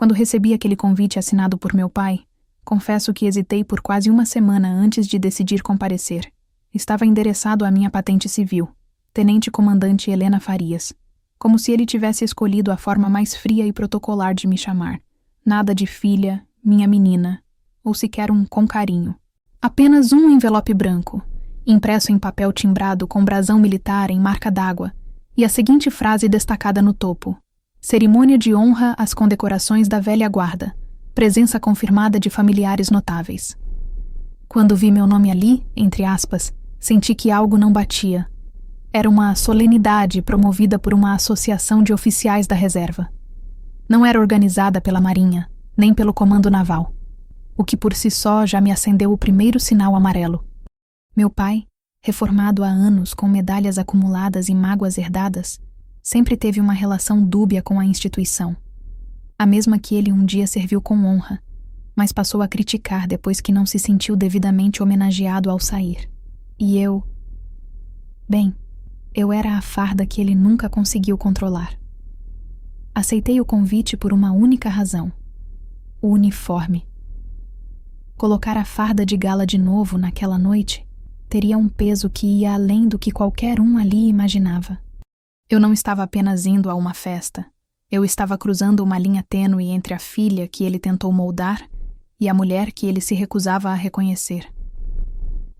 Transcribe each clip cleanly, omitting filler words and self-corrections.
Quando recebi aquele convite assinado por meu pai, confesso que hesitei por quase uma semana antes de decidir comparecer. Estava endereçado à minha patente civil, Tenente-Comandante Helena Farias, como se ele tivesse escolhido a forma mais fria e protocolar de me chamar. Nada de filha, minha menina, ou sequer um com carinho. Apenas um envelope branco, impresso em papel timbrado com brasão militar em marca d'água, e a seguinte frase destacada no topo: cerimônia de honra às condecorações da velha guarda, presença confirmada de familiares notáveis. Quando vi meu nome ali, entre aspas, senti que algo não batia. Era uma solenidade promovida por uma associação de oficiais da reserva. Não era organizada pela Marinha, nem pelo Comando Naval, o que por si só já me acendeu o primeiro sinal amarelo. Meu pai, reformado há anos com medalhas acumuladas e mágoas herdadas, sempre teve uma relação dúbia com a instituição. A mesma que ele um dia serviu com honra, mas passou a criticar depois que não se sentiu devidamente homenageado ao sair. E eu... Bem, eu era a farda que ele nunca conseguiu controlar. Aceitei o convite por uma única razão: o uniforme. Colocar a farda de gala de novo naquela noite teria um peso que ia além do que qualquer um ali imaginava. Eu não estava apenas indo a uma festa. Eu estava cruzando uma linha tênue entre a filha que ele tentou moldar e a mulher que ele se recusava a reconhecer.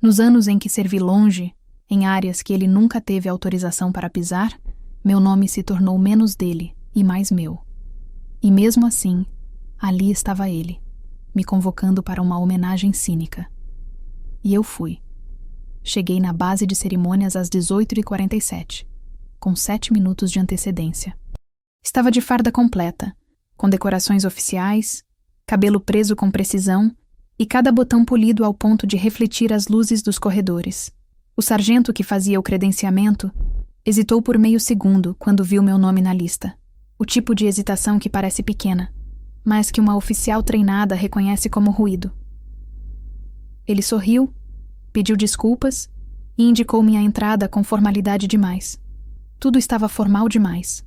Nos anos em que servi longe, em áreas que ele nunca teve autorização para pisar, meu nome se tornou menos dele e mais meu. E mesmo assim, ali estava ele, me convocando para uma homenagem cínica. E eu fui. Cheguei na base de cerimônias às 18h47, com 7 minutos de antecedência. Estava de farda completa, com decorações oficiais, cabelo preso com precisão e cada botão polido ao ponto de refletir as luzes dos corredores. O sargento que fazia o credenciamento hesitou por meio segundo quando viu meu nome na lista. O tipo de hesitação que parece pequena, mas que uma oficial treinada reconhece como ruído. Ele sorriu, pediu desculpas e indicou minha entrada com formalidade demais. Tudo estava formal demais.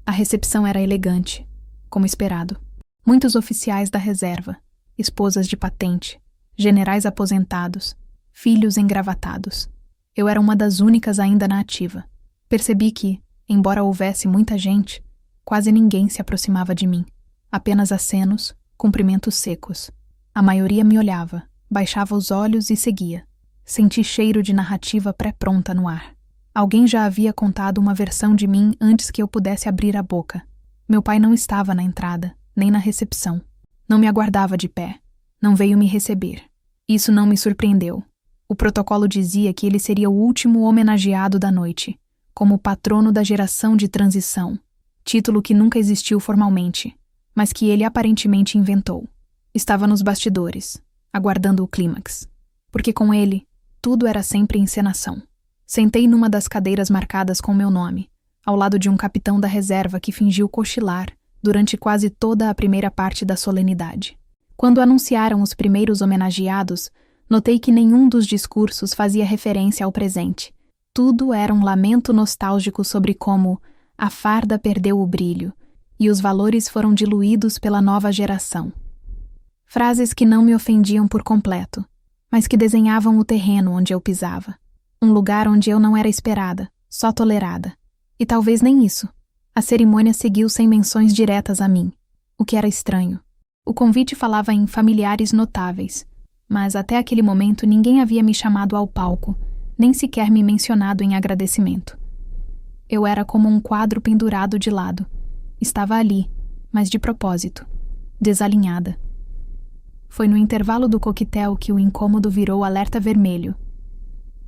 A recepção era elegante, como esperado. Muitos oficiais da reserva, esposas de patente, generais aposentados, filhos engravatados. Eu era uma das únicas ainda na ativa. Percebi que, embora houvesse muita gente, quase ninguém se aproximava de mim. Apenas acenos, cumprimentos secos. A maioria me olhava, baixava os olhos e seguia. Senti cheiro de narrativa pré-pronta no ar. Alguém já havia contado uma versão de mim antes que eu pudesse abrir a boca. Meu pai não estava na entrada, nem na recepção. Não me aguardava de pé. Não veio me receber. Isso não me surpreendeu. O protocolo dizia que ele seria o último homenageado da noite, como patrono da geração de transição, título que nunca existiu formalmente, mas que ele aparentemente inventou. Estava nos bastidores, aguardando o clímax, porque com ele, tudo era sempre encenação. Sentei numa das cadeiras marcadas com meu nome, ao lado de um capitão da reserva que fingiu cochilar durante quase toda a primeira parte da solenidade. Quando anunciaram os primeiros homenageados, notei que nenhum dos discursos fazia referência ao presente. Tudo era um lamento nostálgico sobre como a farda perdeu o brilho e os valores foram diluídos pela nova geração. Frases que não me ofendiam por completo, mas que desenhavam o terreno onde eu pisava. Um lugar onde eu não era esperada, só tolerada. E talvez nem isso. A cerimônia seguiu sem menções diretas a mim, o que era estranho. O convite falava em familiares notáveis, mas até aquele momento ninguém havia me chamado ao palco, nem sequer me mencionado em agradecimento. Eu era como um quadro pendurado de lado. Estava ali, mas de propósito, desalinhada. Foi no intervalo do coquetel que o incômodo virou alerta vermelho.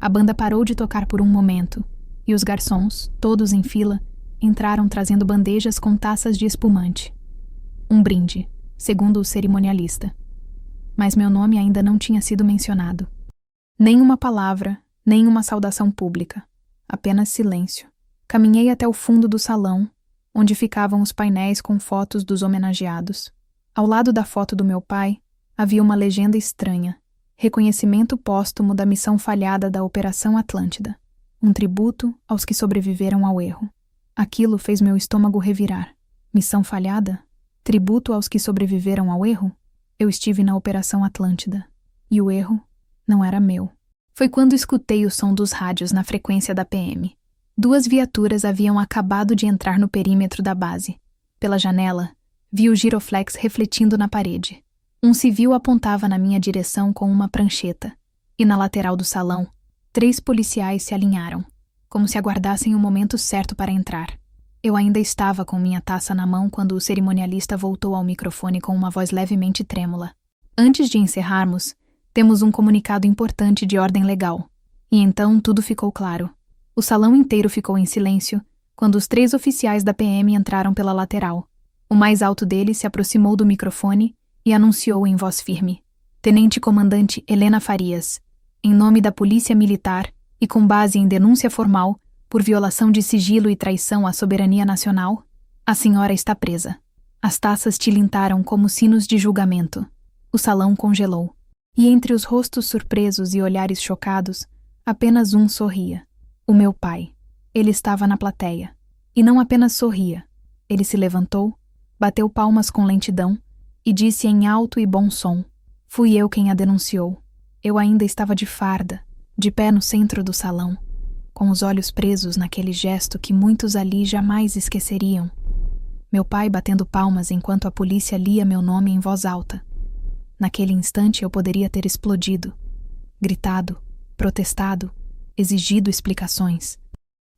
A banda parou de tocar por um momento, e os garçons, todos em fila, entraram trazendo bandejas com taças de espumante. Um brinde, segundo o cerimonialista. Mas meu nome ainda não tinha sido mencionado. Nem uma palavra, nem uma saudação pública. Apenas silêncio. Caminhei até o fundo do salão, onde ficavam os painéis com fotos dos homenageados. Ao lado da foto do meu pai, havia uma legenda estranha. Reconhecimento póstumo da missão falhada da Operação Atlântida. Um tributo aos que sobreviveram ao erro. Aquilo fez meu estômago revirar. Missão falhada? Tributo aos que sobreviveram ao erro? Eu estive na Operação Atlântida. E o erro não era meu. Foi quando escutei o som dos rádios na frequência da PM. 2 viaturas haviam acabado de entrar no perímetro da base. Pela janela, vi o giroflex refletindo na parede. Um civil apontava na minha direção com uma prancheta. E na lateral do salão, 3 policiais se alinharam, como se aguardassem o momento certo para entrar. Eu ainda estava com minha taça na mão quando o cerimonialista voltou ao microfone com uma voz levemente trêmula. Antes de encerrarmos, temos um comunicado importante de ordem legal. E então tudo ficou claro. O salão inteiro ficou em silêncio quando os 3 oficiais da PM entraram pela lateral. O mais alto deles se aproximou do microfone e anunciou em voz firme: Tenente Comandante Helena Farias, em nome da Polícia Militar e com base em denúncia formal por violação de sigilo e traição à soberania nacional, a senhora está presa. As taças tilintaram como sinos de julgamento. O salão congelou. E entre os rostos surpresos e olhares chocados, apenas um sorria. O meu pai. Ele estava na plateia. E não apenas sorria. Ele se levantou, bateu palmas com lentidão e disse em alto e bom som: Fui eu quem a denunciou. Eu ainda estava de farda, de pé no centro do salão, com os olhos presos naquele gesto que muitos ali jamais esqueceriam. Meu pai batendo palmas enquanto a polícia lia meu nome em voz alta. Naquele instante eu poderia ter explodido, gritado, protestado, exigido explicações.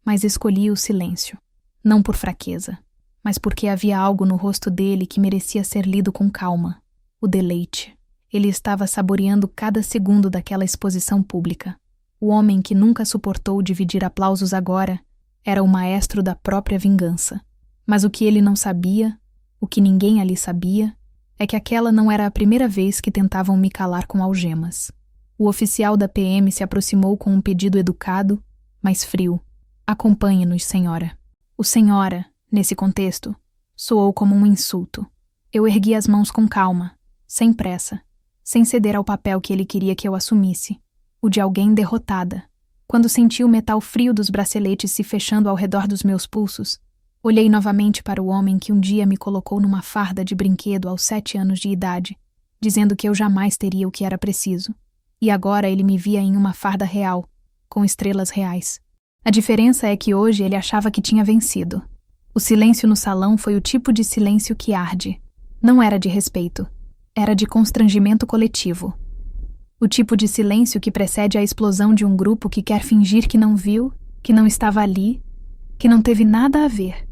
Mas escolhi o silêncio, não por fraqueza, mas porque havia algo no rosto dele que merecia ser lido com calma: o deleite. Ele estava saboreando cada segundo daquela exposição pública. O homem que nunca suportou dividir aplausos agora era o maestro da própria vingança. Mas o que ele não sabia, o que ninguém ali sabia, é que aquela não era a primeira vez que tentavam me calar com algemas. O oficial da PM se aproximou com um pedido educado, mas frio. Acompanhe-nos, senhora. O senhora, nesse contexto, soou como um insulto. Eu ergui as mãos com calma, sem pressa, sem ceder ao papel que ele queria que eu assumisse, o de alguém derrotada. Quando senti o metal frio dos braceletes se fechando ao redor dos meus pulsos, olhei novamente para o homem que um dia me colocou numa farda de brinquedo aos 7 anos de idade, dizendo que eu jamais teria o que era preciso. E agora ele me via em uma farda real, com estrelas reais. A diferença é que hoje ele achava que tinha vencido. O silêncio no salão foi o tipo de silêncio que arde. Não era de respeito. Era de constrangimento coletivo. O tipo de silêncio que precede a explosão de um grupo que quer fingir que não viu, que não estava ali, que não teve nada a ver.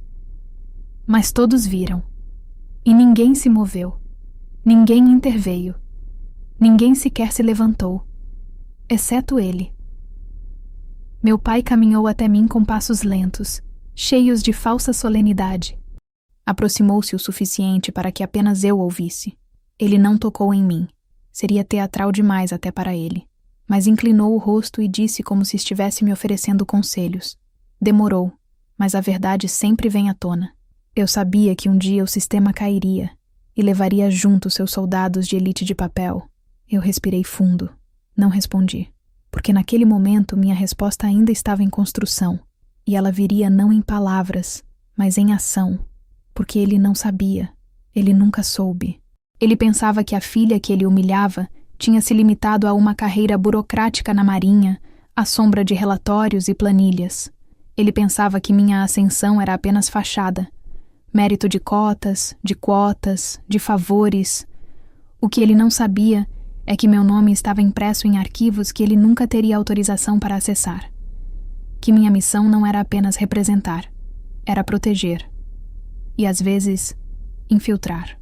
Mas todos viram. E ninguém se moveu. Ninguém interveio. Ninguém sequer se levantou. Exceto ele. Meu pai caminhou até mim com passos lentos, cheios de falsa solenidade. Aproximou-se o suficiente para que apenas eu ouvisse. Ele não tocou em mim. Seria teatral demais até para ele. Mas inclinou o rosto e disse como se estivesse me oferecendo conselhos. Demorou, mas a verdade sempre vem à tona. Eu sabia que um dia o sistema cairia e levaria junto seus soldados de elite de papel. Eu respirei fundo. Não respondi, porque naquele momento minha resposta ainda estava em construção, e ela viria não em palavras, mas em ação, porque ele não sabia, ele nunca soube. Ele pensava que a filha que ele humilhava tinha se limitado a uma carreira burocrática na Marinha, à sombra de relatórios e planilhas. Ele pensava que minha ascensão era apenas fachada, mérito de cotas, de quotas, de favores. O que ele não sabia é que meu nome estava impresso em arquivos que ele nunca teria autorização para acessar. Que minha missão não era apenas representar, era proteger. E às vezes, infiltrar.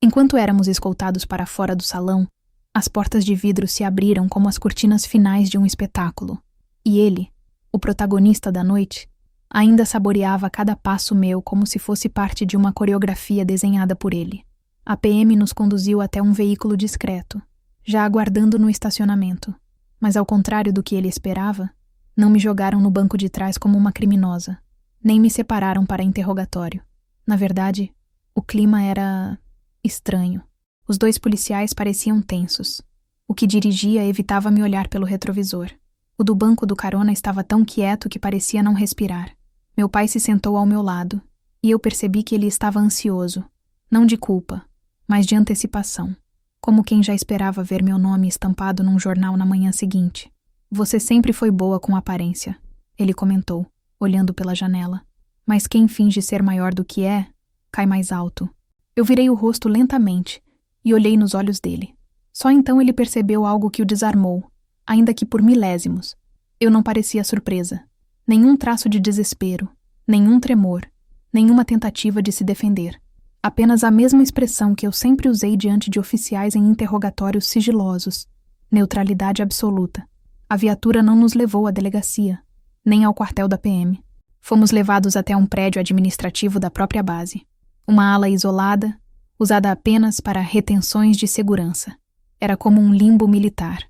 Enquanto éramos escoltados para fora do salão, as portas de vidro se abriram como as cortinas finais de um espetáculo. E ele, o protagonista da noite, ainda saboreava cada passo meu como se fosse parte de uma coreografia desenhada por ele. A PM nos conduziu até um veículo discreto, já aguardando no estacionamento. Mas ao contrário do que ele esperava, não me jogaram no banco de trás como uma criminosa, nem me separaram para interrogatório. Na verdade, o clima era estranho. Os 2 policiais pareciam tensos. O que dirigia evitava me olhar pelo retrovisor. O do banco do carona estava tão quieto que parecia não respirar. Meu pai se sentou ao meu lado, e eu percebi que ele estava ansioso, Não de culpa, mas de antecipação, como quem já esperava ver meu nome estampado num jornal na manhã seguinte. Você sempre foi boa com aparência, ele comentou, olhando pela janela. Mas quem finge ser maior do que é, cai mais alto. Eu virei o rosto lentamente e olhei nos olhos dele. Só então ele percebeu algo que o desarmou, ainda que por milésimos. Eu não parecia surpresa. Nenhum traço de desespero, nenhum tremor, nenhuma tentativa de se defender. Apenas a mesma expressão que eu sempre usei diante de oficiais em interrogatórios sigilosos. Neutralidade absoluta. A viatura não nos levou à delegacia, nem ao quartel da PM. Fomos levados até um prédio administrativo da própria base. Uma ala isolada, usada apenas para retenções de segurança. Era como um limbo militar.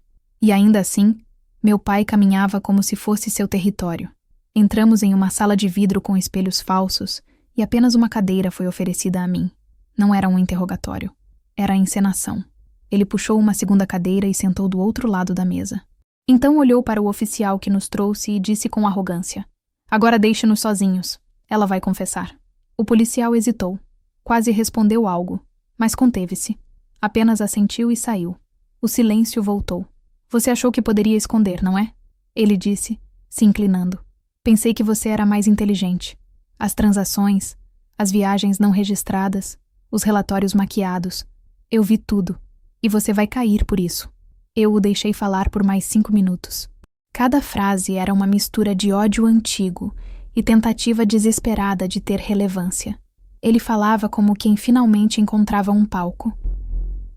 E ainda assim, meu pai caminhava como se fosse seu território. Entramos em uma sala de vidro com espelhos falsos e apenas uma cadeira foi oferecida a mim. Não era um interrogatório. Era a encenação. Ele puxou uma segunda cadeira e sentou do outro lado da mesa. Então olhou para o oficial que nos trouxe e disse com arrogância: "Agora deixe-nos sozinhos. Ela vai confessar." O policial hesitou. Quase respondeu algo, mas conteve-se. Apenas assentiu e saiu. O silêncio voltou. "Você achou que poderia esconder, não é?" Ele disse, se inclinando. "Pensei que você era mais inteligente. As transações, as viagens não registradas, os relatórios maquiados. Eu vi tudo. E você vai cair por isso." Eu o deixei falar por mais 5 minutos. Cada frase era uma mistura de ódio antigo e tentativa desesperada de ter relevância. Ele falava como quem finalmente encontrava um palco.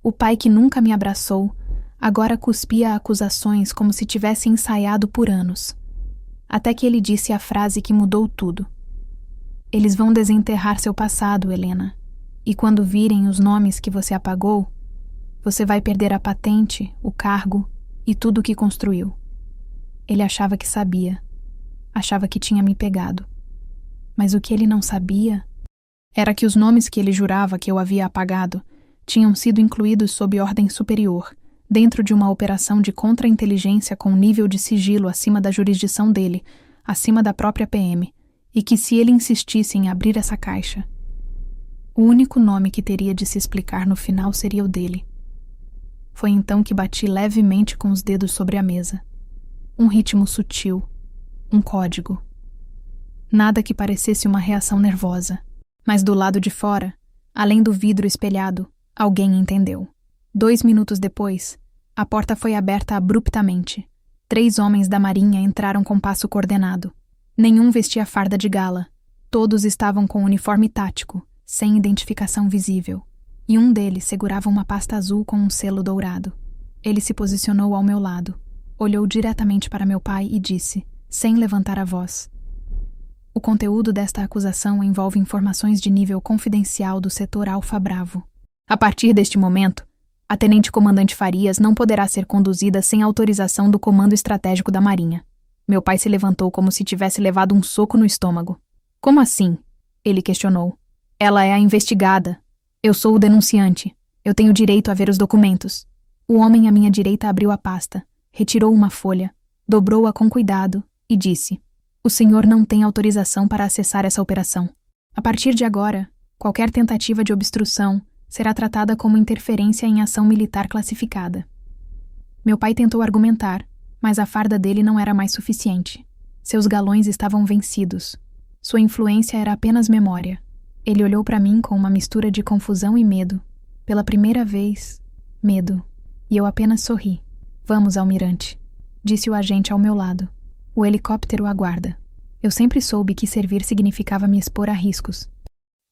O pai que nunca me abraçou agora cuspia acusações como se tivesse ensaiado por anos. Até que ele disse a frase que mudou tudo. "Eles vão desenterrar seu passado, Helena. E quando virem os nomes que você apagou, você vai perder a patente, o cargo e tudo o que construiu." Ele achava que sabia. Achava que tinha me pegado. Mas o que ele não sabia era que os nomes que ele jurava que eu havia apagado tinham sido incluídos sob ordem superior, dentro de uma operação de contra-inteligência com nível de sigilo acima da jurisdição dele, acima da própria PM, e que se ele insistisse em abrir essa caixa, o único nome que teria de se explicar no final seria o dele. Foi então que bati levemente com os dedos sobre a mesa. Um ritmo sutil, um código. Nada que parecesse uma reação nervosa, mas do lado de fora, além do vidro espelhado, alguém entendeu. 2 minutos depois, a porta foi aberta abruptamente. 3 homens da marinha entraram com passo coordenado. Nenhum vestia farda de gala. Todos estavam com uniforme tático, sem identificação visível. E um deles segurava uma pasta azul com um selo dourado. Ele se posicionou ao meu lado, olhou diretamente para meu pai e disse, sem levantar a voz: "O conteúdo desta acusação envolve informações de nível confidencial do setor Alfa Bravo. A partir deste momento, a tenente-comandante Farias não poderá ser conduzida sem autorização do Comando Estratégico da Marinha." Meu pai se levantou como se tivesse levado um soco no estômago. "Como assim?" ele questionou. "Ela é a investigada. Eu sou o denunciante. Eu tenho direito a ver os documentos." O homem à minha direita abriu a pasta, retirou uma folha, dobrou-a com cuidado e disse: "O senhor não tem autorização para acessar essa operação. A partir de agora, qualquer tentativa de obstrução será tratada como interferência em ação militar classificada." Meu pai tentou argumentar, mas a farda dele não era mais suficiente. Seus galões estavam vencidos. Sua influência era apenas memória. Ele olhou para mim com uma mistura de confusão e medo. Pela primeira vez, medo. E eu apenas sorri. "Vamos, almirante", disse o agente ao meu lado. "O helicóptero aguarda." Eu sempre soube que servir significava me expor a riscos.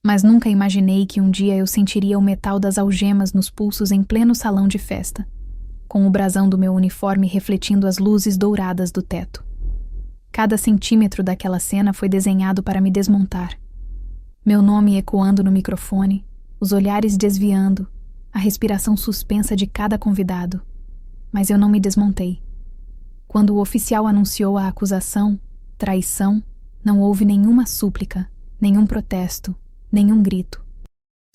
Mas nunca imaginei que um dia eu sentiria o metal das algemas nos pulsos em pleno salão de festa, com o brasão do meu uniforme refletindo as luzes douradas do teto. Cada centímetro daquela cena foi desenhado para me desmontar. Meu nome ecoando no microfone, os olhares desviando, a respiração suspensa de cada convidado. Mas eu não me desmontei. Quando o oficial anunciou a acusação, traição, não houve nenhuma súplica, nenhum protesto, nenhum grito.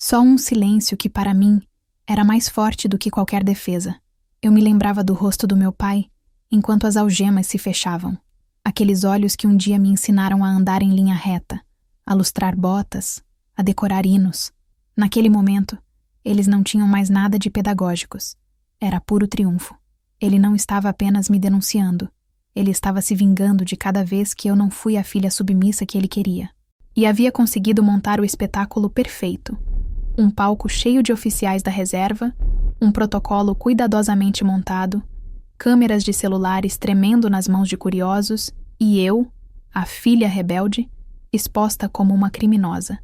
Só um silêncio que, para mim, era mais forte do que qualquer defesa. Eu me lembrava do rosto do meu pai, enquanto as algemas se fechavam. Aqueles olhos que um dia me ensinaram a andar em linha reta, a lustrar botas, a decorar hinos. Naquele momento, eles não tinham mais nada de pedagógicos. Era puro triunfo. Ele não estava apenas me denunciando. Ele estava se vingando de cada vez que eu não fui a filha submissa que ele queria. E havia conseguido montar o espetáculo perfeito. Um palco cheio de oficiais da reserva, um protocolo cuidadosamente montado, câmeras de celulares tremendo nas mãos de curiosos e eu, a filha rebelde, exposta como uma criminosa.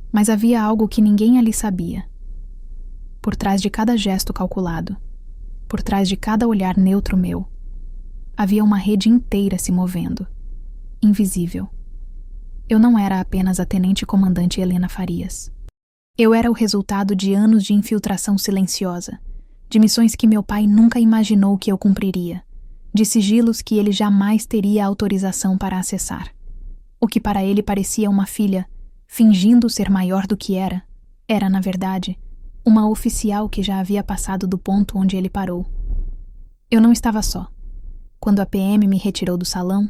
Mas havia algo que ninguém ali sabia. Por trás de cada gesto calculado, por trás de cada olhar neutro meu, havia uma rede inteira se movendo, invisível. Eu não era apenas a tenente-comandante Helena Farias. Eu era o resultado de anos de infiltração silenciosa, de missões que meu pai nunca imaginou que eu cumpriria, de sigilos que ele jamais teria autorização para acessar. O que para ele parecia uma filha, fingindo ser maior do que era, na verdade, uma oficial que já havia passado do ponto onde ele parou. Eu não estava só. Quando a PM me retirou do salão,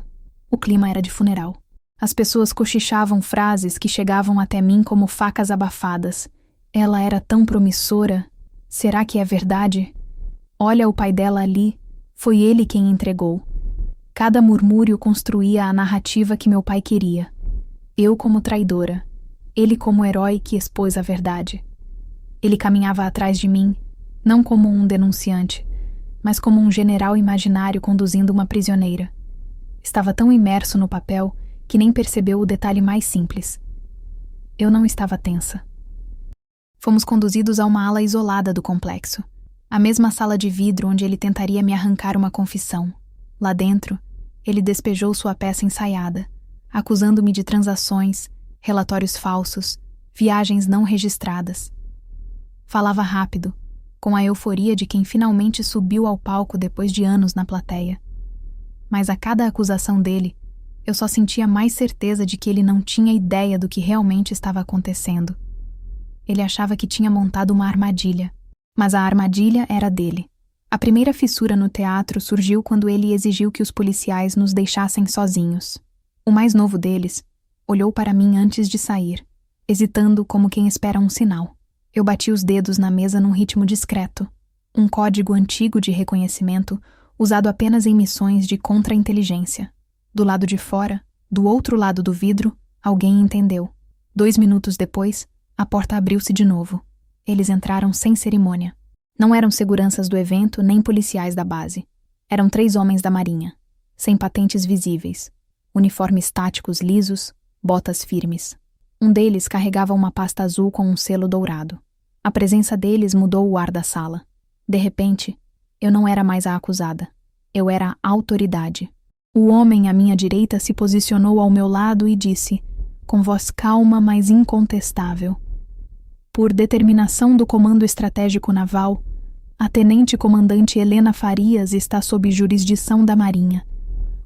o clima era de funeral. As pessoas cochichavam frases que chegavam até mim como facas abafadas. Ela era tão promissora. Será que é verdade? Olha o pai dela ali. Foi ele quem entregou. Cada murmúrio construía a narrativa que meu pai queria. Eu como traidora. Ele como herói que expôs a verdade. Ele caminhava atrás de mim, não como um denunciante, mas como um general imaginário conduzindo uma prisioneira. Estava tão imerso no papel que nem percebeu o detalhe mais simples. Eu não estava tensa. Fomos conduzidos a uma ala isolada do complexo, a mesma sala de vidro onde ele tentaria me arrancar uma confissão. Lá dentro, ele despejou sua peça ensaiada, acusando-me de transações, relatórios falsos, viagens não registradas. Falava rápido, com a euforia de quem finalmente subiu ao palco depois de anos na plateia. Mas a cada acusação dele, eu só sentia mais certeza de que ele não tinha ideia do que realmente estava acontecendo. Ele achava que tinha montado uma armadilha, mas a armadilha era dele. A primeira fissura no teatro surgiu quando ele exigiu que os policiais nos deixassem sozinhos. O mais novo deles olhou para mim antes de sair, hesitando como quem espera um sinal. Eu bati os dedos na mesa num ritmo discreto, um código antigo de reconhecimento usado apenas em missões de contra-inteligência. Do lado de fora, do outro lado do vidro, alguém entendeu. 2 minutos depois, a porta abriu-se de novo. Eles entraram sem cerimônia. Não eram seguranças do evento nem policiais da base. Eram 3 homens da marinha, sem patentes visíveis, uniformes táticos lisos, botas firmes. Um deles carregava uma pasta azul com um selo dourado. A presença deles mudou o ar da sala. De repente, eu não era mais a acusada. Eu era a autoridade. O homem à minha direita se posicionou ao meu lado e disse, com voz calma, mas incontestável: por determinação do Comando Estratégico Naval, a Tenente-Comandante Helena Farias está sob jurisdição da Marinha.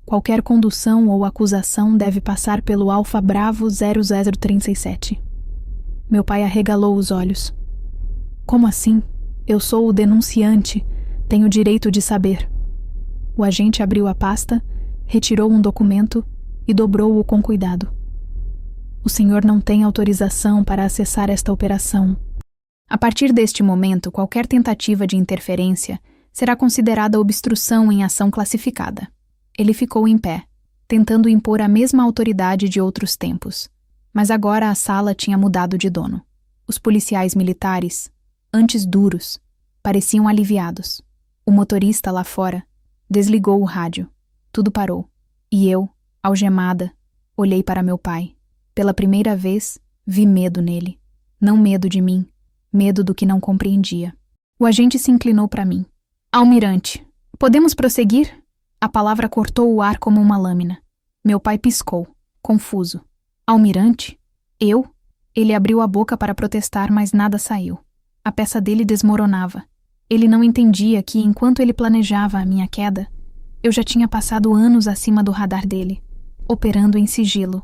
Qualquer condução ou acusação deve passar pelo Alfa Bravo 0037. Meu pai arregalou os olhos. Como assim? Eu sou o denunciante. Tenho direito de saber. O agente abriu a pasta, retirou um documento e dobrou-o com cuidado. O senhor não tem autorização para acessar esta operação. A partir deste momento, qualquer tentativa de interferência será considerada obstrução em ação classificada. Ele ficou em pé, tentando impor a mesma autoridade de outros tempos. Mas agora a sala tinha mudado de dono. Os policiais militares, antes duros, pareciam aliviados. O motorista lá fora desligou o rádio. Tudo parou. E eu, algemada, olhei para meu pai. Pela primeira vez, vi medo nele. Não medo de mim, medo do que não compreendia. O agente se inclinou para mim. Almirante, podemos prosseguir? A palavra cortou o ar como uma lâmina. Meu pai piscou, confuso. Almirante? Eu? Ele abriu a boca para protestar, mas nada saiu. A peça dele desmoronava. Ele não entendia que, enquanto ele planejava a minha queda, eu já tinha passado anos acima do radar dele, operando em sigilo.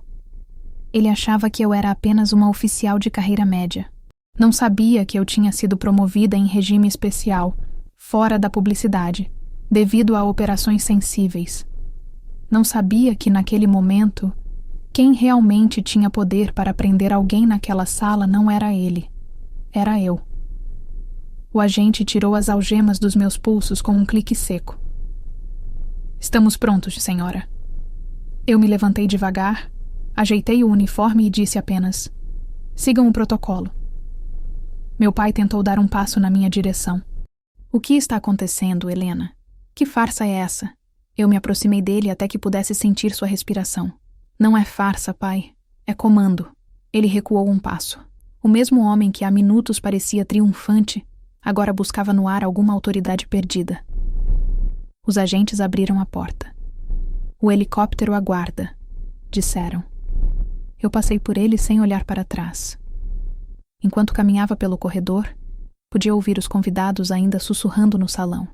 Ele achava que eu era apenas uma oficial de carreira média. Não sabia que eu tinha sido promovida em regime especial, fora da publicidade, devido a operações sensíveis. Não sabia que, naquele momento, quem realmente tinha poder para prender alguém naquela sala não era ele. Era eu. O agente tirou as algemas dos meus pulsos com um clique seco. Estamos prontos, senhora. Eu me levantei devagar, ajeitei o uniforme e disse apenas: sigam o protocolo. Meu pai tentou dar um passo na minha direção. O que está acontecendo, Helena? Que farsa é essa? Eu me aproximei dele até que pudesse sentir sua respiração. Não é farsa, pai. É comando. Ele recuou um passo. O mesmo homem que há minutos parecia triunfante, agora buscava no ar alguma autoridade perdida. Os agentes abriram a porta. O helicóptero aguarda, disseram. Eu passei por ele sem olhar para trás. Enquanto caminhava pelo corredor, podia ouvir os convidados ainda sussurrando no salão.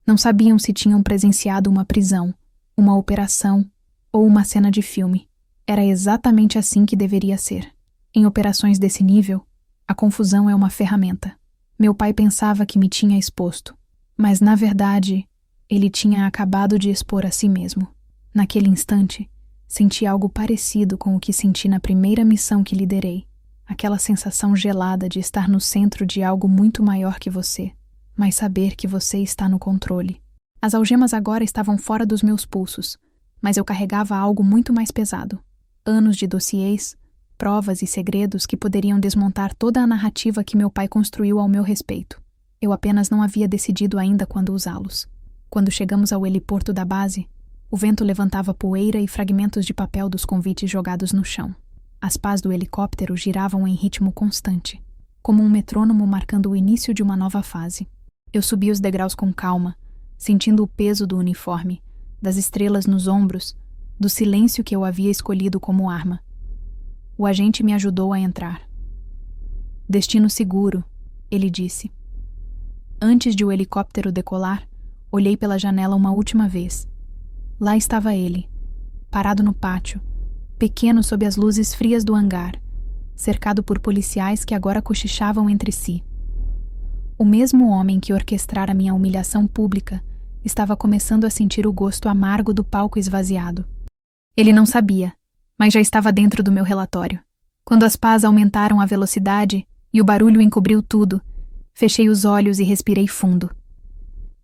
Não sabiam se tinham presenciado uma prisão, uma operação ou uma cena de filme. Era exatamente assim que deveria ser. Em operações desse nível, a confusão é uma ferramenta. Meu pai pensava que me tinha exposto, mas na verdade, ele tinha acabado de expor a si mesmo. Naquele instante, senti algo parecido com o que senti na primeira missão que liderei. Aquela sensação gelada de estar no centro de algo muito maior que você, mas saber que você está no controle. As algemas agora estavam fora dos meus pulsos, mas eu carregava algo muito mais pesado. Anos de dossiês, provas e segredos que poderiam desmontar toda a narrativa que meu pai construiu ao meu respeito. Eu apenas não havia decidido ainda quando usá-los. Quando chegamos ao heliporto da base, o vento levantava poeira e fragmentos de papel dos convites jogados no chão. As pás do helicóptero giravam em ritmo constante, como um metrônomo marcando o início de uma nova fase. Eu subi os degraus com calma, sentindo o peso do uniforme, das estrelas nos ombros, do silêncio que eu havia escolhido como arma. O agente me ajudou a entrar. Destino seguro, ele disse. Antes de o helicóptero decolar, olhei pela janela uma última vez. Lá estava ele, parado no pátio, pequeno sob as luzes frias do hangar, cercado por policiais que agora cochichavam entre si. O mesmo homem que orquestrara minha humilhação pública estava começando a sentir o gosto amargo do palco esvaziado. Ele não sabia, mas já estava dentro do meu relatório. Quando as pás aumentaram a velocidade e o barulho encobriu tudo, fechei os olhos e respirei fundo.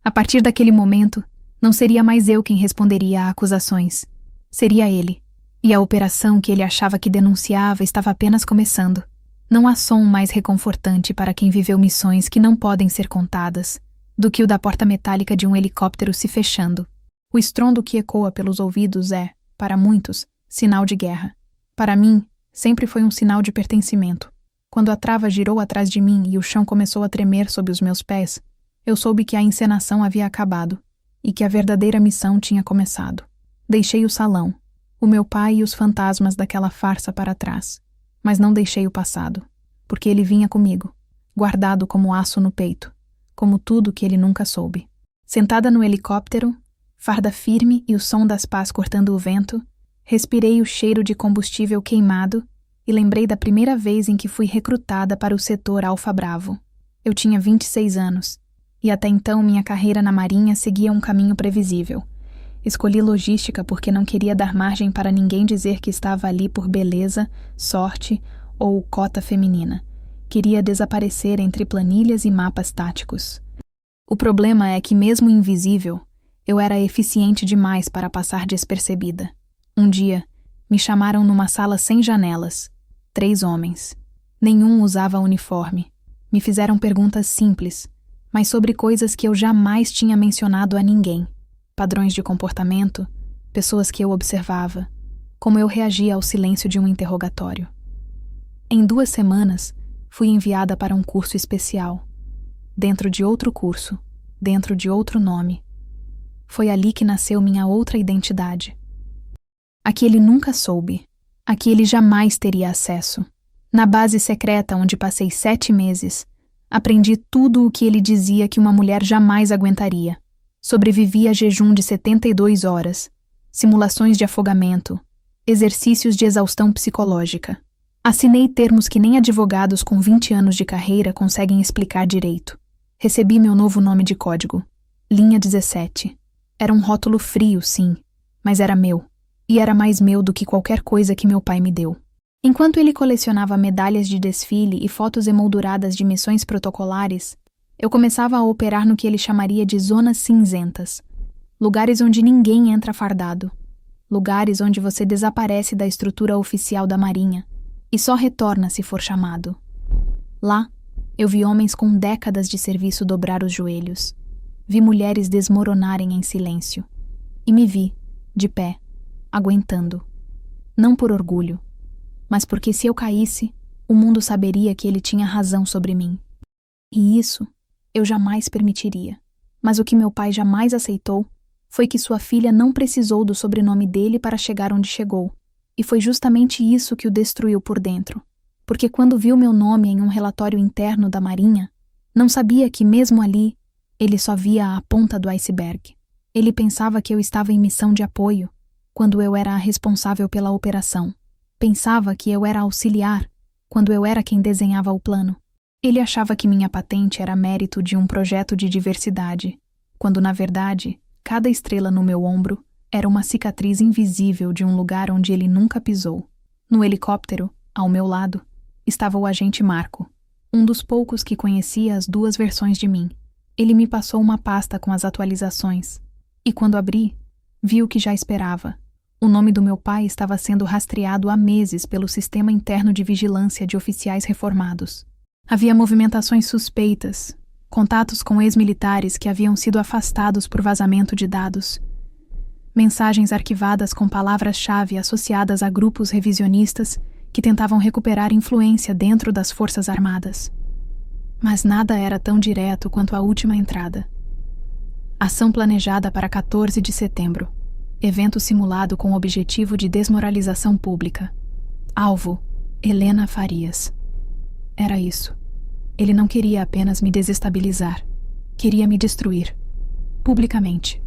A partir daquele momento, não seria mais eu quem responderia a acusações. Seria ele. E a operação que ele achava que denunciava estava apenas começando. Não há som mais reconfortante para quem viveu missões que não podem ser contadas do que o da porta metálica de um helicóptero se fechando. O estrondo que ecoa pelos ouvidos é, para muitos, sinal de guerra. Para mim, sempre foi um sinal de pertencimento. Quando a trava girou atrás de mim e o chão começou a tremer sob os meus pés, eu soube que a encenação havia acabado e que a verdadeira missão tinha começado. Deixei o salão, o meu pai e os fantasmas daquela farsa para trás, mas não deixei o passado, porque ele vinha comigo, guardado como aço no peito, como tudo que ele nunca soube. Sentada no helicóptero, farda firme e o som das pás cortando o vento, respirei o cheiro de combustível queimado e lembrei da primeira vez em que fui recrutada para o setor Alfa Bravo. Eu tinha 26 anos, e até então minha carreira na Marinha seguia um caminho previsível. Escolhi logística porque não queria dar margem para ninguém dizer que estava ali por beleza, sorte ou cota feminina. Queria desaparecer entre planilhas e mapas táticos. O problema é que, mesmo invisível, eu era eficiente demais para passar despercebida. Um dia, me chamaram numa sala sem janelas. 3 homens. Nenhum usava uniforme. Me fizeram perguntas simples, mas sobre coisas que eu jamais tinha mencionado a ninguém. Padrões de comportamento, pessoas que eu observava, como eu reagia ao silêncio de um interrogatório. Em 2 semanas, fui enviada para um curso especial. Dentro de outro curso, dentro de outro nome. Foi ali que nasceu minha outra identidade. A que ele nunca soube, a que ele jamais teria acesso. Na base secreta onde passei 7 meses, aprendi tudo o que ele dizia que uma mulher jamais aguentaria. Sobrevivi a jejum de 72 horas, simulações de afogamento, exercícios de exaustão psicológica. Assinei termos que nem advogados com 20 anos de carreira conseguem explicar direito. Recebi meu novo nome de código, Linha 17. Era um rótulo frio, sim, mas era meu. E era mais meu do que qualquer coisa que meu pai me deu. Enquanto ele colecionava medalhas de desfile e fotos emolduradas de missões protocolares, eu começava a operar no que ele chamaria de zonas cinzentas, lugares onde ninguém entra fardado, lugares onde você desaparece da estrutura oficial da Marinha e só retorna se for chamado. Lá, eu vi homens com décadas de serviço dobrar os joelhos, vi mulheres desmoronarem em silêncio, e me vi, de pé, aguentando. Não por orgulho, mas porque se eu caísse, o mundo saberia que ele tinha razão sobre mim. E isso eu jamais permitiria. Mas o que meu pai jamais aceitou foi que sua filha não precisou do sobrenome dele para chegar onde chegou. E foi justamente isso que o destruiu por dentro. Porque quando viu meu nome em um relatório interno da Marinha, não sabia que mesmo ali, ele só via a ponta do iceberg. Ele pensava que eu estava em missão de apoio, quando eu era a responsável pela operação. Pensava que eu era auxiliar, quando eu era quem desenhava o plano. Ele achava que minha patente era mérito de um projeto de diversidade, quando na verdade, cada estrela no meu ombro era uma cicatriz invisível de um lugar onde ele nunca pisou. No helicóptero, ao meu lado, estava o agente Marco, um dos poucos que conhecia as duas versões de mim. Ele me passou uma pasta com as atualizações, e quando abri, vi o que já esperava. O nome do meu pai estava sendo rastreado há meses pelo sistema interno de vigilância de oficiais reformados. Havia movimentações suspeitas, contatos com ex-militares que haviam sido afastados por vazamento de dados, mensagens arquivadas com palavras-chave associadas a grupos revisionistas que tentavam recuperar influência dentro das Forças Armadas. Mas nada era tão direto quanto a última entrada. Ação planejada para 14 de setembro. Evento simulado com o objetivo de desmoralização pública. Alvo: Helena Farias. Era isso. Ele não queria apenas me desestabilizar. Queria me destruir. Publicamente.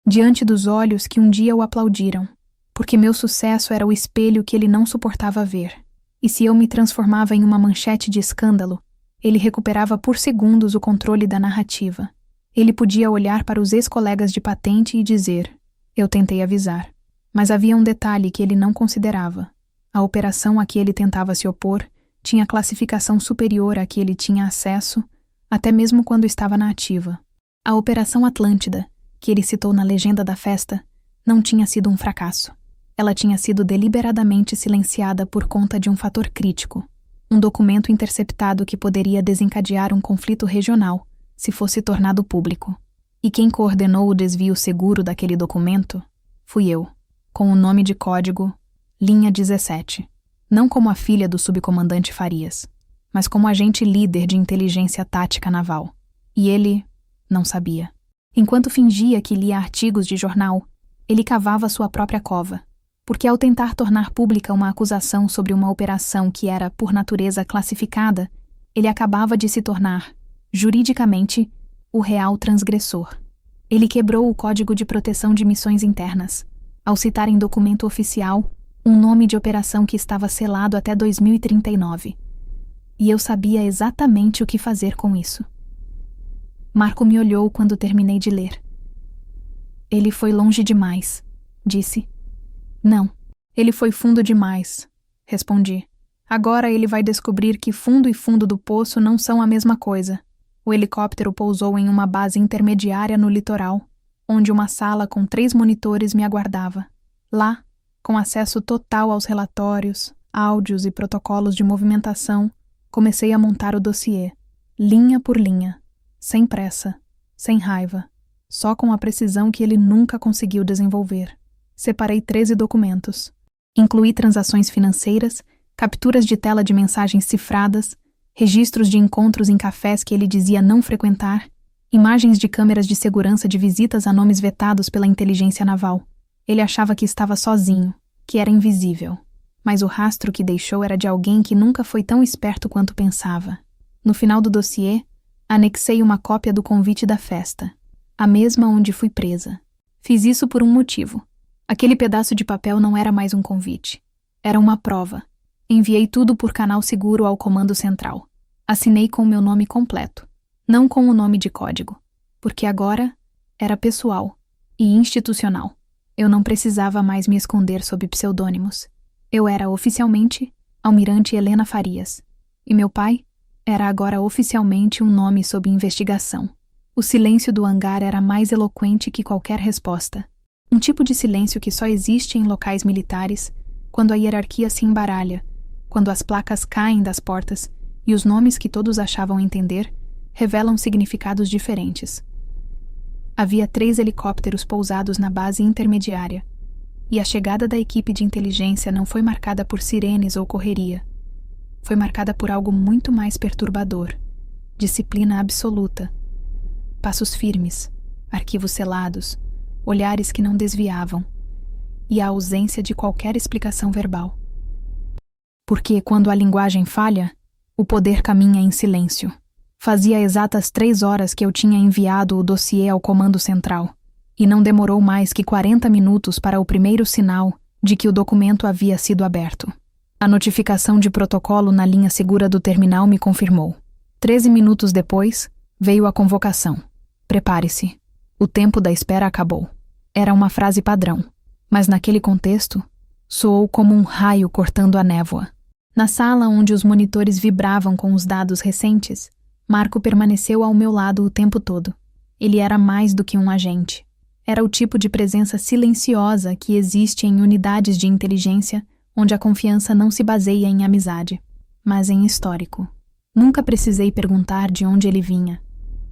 Diante dos olhos que um dia o aplaudiram, porque meu sucesso era o espelho que ele não suportava ver. E se eu me transformava em uma manchete de escândalo, ele recuperava por segundos o controle da narrativa. Ele podia olhar para os ex-colegas de patente e dizer: eu tentei avisar. Mas havia um detalhe que ele não considerava. A operação a que ele tentava se opor tinha classificação superior a que ele tinha acesso, até mesmo quando estava na ativa. A Operação Atlântida, que ele citou na legenda da festa, não tinha sido um fracasso. Ela tinha sido deliberadamente silenciada por conta de um fator crítico, um documento interceptado que poderia desencadear um conflito regional, se fosse tornado público. E quem coordenou o desvio seguro daquele documento fui eu, com o nome de código Linha 17. Não como a filha do subcomandante Farias, mas como agente líder de inteligência tática naval. E ele não sabia. Enquanto fingia que lia artigos de jornal, ele cavava sua própria cova, porque ao tentar tornar pública uma acusação sobre uma operação que era, por natureza, classificada, ele acabava de se tornar, juridicamente, o real transgressor. Ele quebrou o Código de Proteção de Missões Internas, ao citar em documento oficial um nome de operação que estava selado até 2039. E eu sabia exatamente o que fazer com isso. Marco me olhou quando terminei de ler. Ele foi longe demais, disse. Não, ele foi fundo demais, respondi. Agora ele vai descobrir que fundo e fundo do poço não são a mesma coisa. O helicóptero pousou em uma base intermediária no litoral, onde uma sala com 3 monitores me aguardava. Lá, com acesso total aos relatórios, áudios e protocolos de movimentação, comecei a montar o dossiê, linha por linha, sem pressa, sem raiva, só com a precisão que ele nunca conseguiu desenvolver. Separei 13 documentos. Incluí transações financeiras, capturas de tela de mensagens cifradas, registros de encontros em cafés que ele dizia não frequentar, imagens de câmeras de segurança de visitas a nomes vetados pela inteligência naval. Ele achava que estava sozinho, que era invisível. Mas o rastro que deixou era de alguém que nunca foi tão esperto quanto pensava. No final do dossiê, anexei uma cópia do convite da festa, a mesma onde fui presa. Fiz isso por um motivo. Aquele pedaço de papel não era mais um convite. Era uma prova. Enviei tudo por canal seguro ao comando central. Assinei com o meu nome completo, não com o nome de código, porque agora era pessoal e institucional. Eu não precisava mais me esconder sob pseudônimos. Eu era oficialmente Almirante Helena Farias, e meu pai era agora oficialmente um nome sob investigação. O silêncio do hangar era mais eloquente que qualquer resposta. Um tipo de silêncio que só existe em locais militares, quando a hierarquia se embaralha, quando as placas caem das portas e os nomes que todos achavam entender revelam significados diferentes. Havia 3 helicópteros pousados na base intermediária, e a chegada da equipe de inteligência não foi marcada por sirenes ou correria. Foi marcada por algo muito mais perturbador: disciplina absoluta. Passos firmes, arquivos selados, olhares que não desviavam, e a ausência de qualquer explicação verbal. Porque, quando a linguagem falha, o poder caminha em silêncio. Fazia exatas 3 horas que eu tinha enviado o dossiê ao Comando Central, e não demorou mais que 40 minutos para o primeiro sinal de que o documento havia sido aberto. A notificação de protocolo na linha segura do terminal me confirmou. 13 minutos depois, veio a convocação. Prepare-se. O tempo da espera acabou. Era uma frase padrão, mas naquele contexto, soou como um raio cortando a névoa. Na sala onde os monitores vibravam com os dados recentes, Marco permaneceu ao meu lado o tempo todo. Ele era mais do que um agente. Era o tipo de presença silenciosa que existe em unidades de inteligência onde a confiança não se baseia em amizade, mas em histórico. Nunca precisei perguntar de onde ele vinha,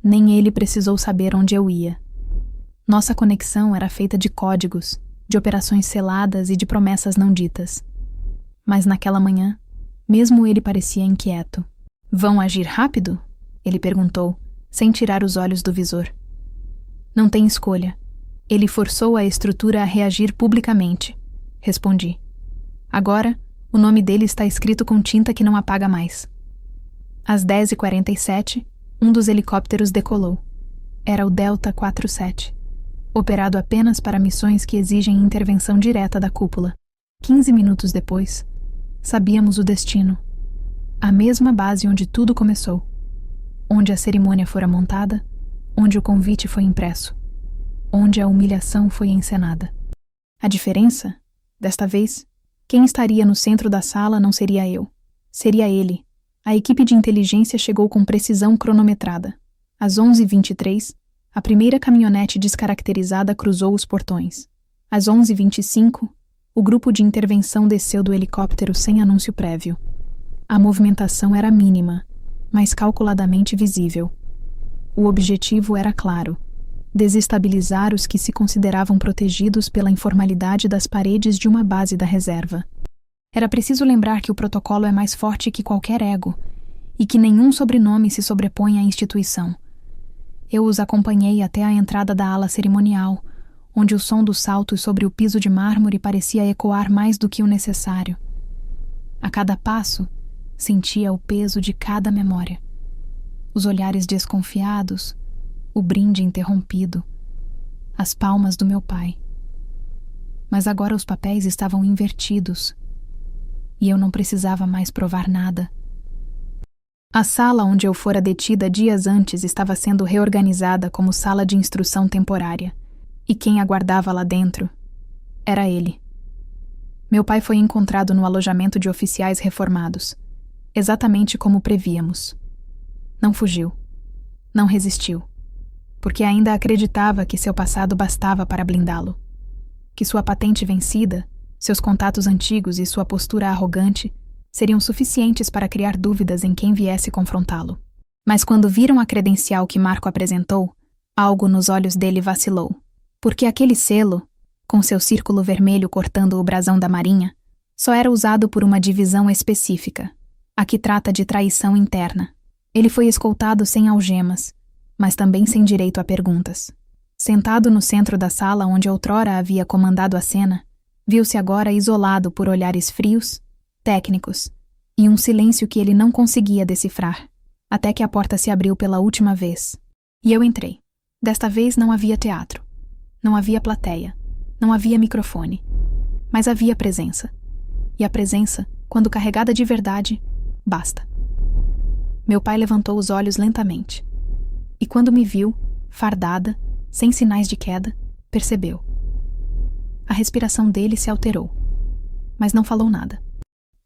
nem ele precisou saber onde eu ia. Nossa conexão era feita de códigos, de operações seladas e de promessas não ditas. Mas naquela manhã, mesmo ele parecia inquieto. "Vão agir rápido?" ele perguntou, sem tirar os olhos do visor. "Não tem escolha. Ele forçou a estrutura a reagir publicamente", respondi. "Agora, o nome dele está escrito com tinta que não apaga mais." Às 10h47, um dos helicópteros decolou. Era o Delta 47, operado apenas para missões que exigem intervenção direta da cúpula. 15 minutos depois, sabíamos o destino. A mesma base onde tudo começou. Onde a cerimônia fora montada, onde o convite foi impresso, onde a humilhação foi encenada. A diferença, desta vez, quem estaria no centro da sala não seria eu. Seria ele. A equipe de inteligência chegou com precisão cronometrada. Às 11h23, a primeira caminhonete descaracterizada cruzou os portões. Às 11h25, o grupo de intervenção desceu do helicóptero sem anúncio prévio. A movimentação era mínima, mas calculadamente visível. O objetivo era claro: desestabilizar os que se consideravam protegidos pela informalidade das paredes de uma base da reserva. Era preciso lembrar que o protocolo é mais forte que qualquer ego e que nenhum sobrenome se sobrepõe à instituição. Eu os acompanhei até a entrada da ala cerimonial, onde o som dos saltos sobre o piso de mármore parecia ecoar mais do que o necessário. A cada passo, sentia o peso de cada memória. Os olhares desconfiados, o brinde interrompido, as palmas do meu pai. Mas agora os papéis estavam invertidos, e eu não precisava mais provar nada. A sala onde eu fora detida dias antes estava sendo reorganizada como sala de instrução temporária, e quem aguardava lá dentro era ele. Meu pai foi encontrado no alojamento de oficiais reformados, exatamente como prevíamos. Não fugiu. Não resistiu. Porque ainda acreditava que seu passado bastava para blindá-lo. Que sua patente vencida, seus contatos antigos e sua postura arrogante seriam suficientes para criar dúvidas em quem viesse confrontá-lo. Mas quando viram a credencial que Marco apresentou, algo nos olhos dele vacilou. Porque aquele selo, com seu círculo vermelho cortando o brasão da Marinha, só era usado por uma divisão específica, a que trata de traição interna. Ele foi escoltado sem algemas, mas também sem direito a perguntas. Sentado no centro da sala onde outrora havia comandado a cena, viu-se agora isolado por olhares frios, técnicos, e um silêncio que ele não conseguia decifrar, até que a porta se abriu pela última vez. E eu entrei. Desta vez não havia teatro. Não havia plateia. Não havia microfone. Mas havia presença. E a presença, quando carregada de verdade, basta. Meu pai levantou os olhos lentamente. E quando me viu, fardada, sem sinais de queda, percebeu. A respiração dele se alterou. mas não falou nada.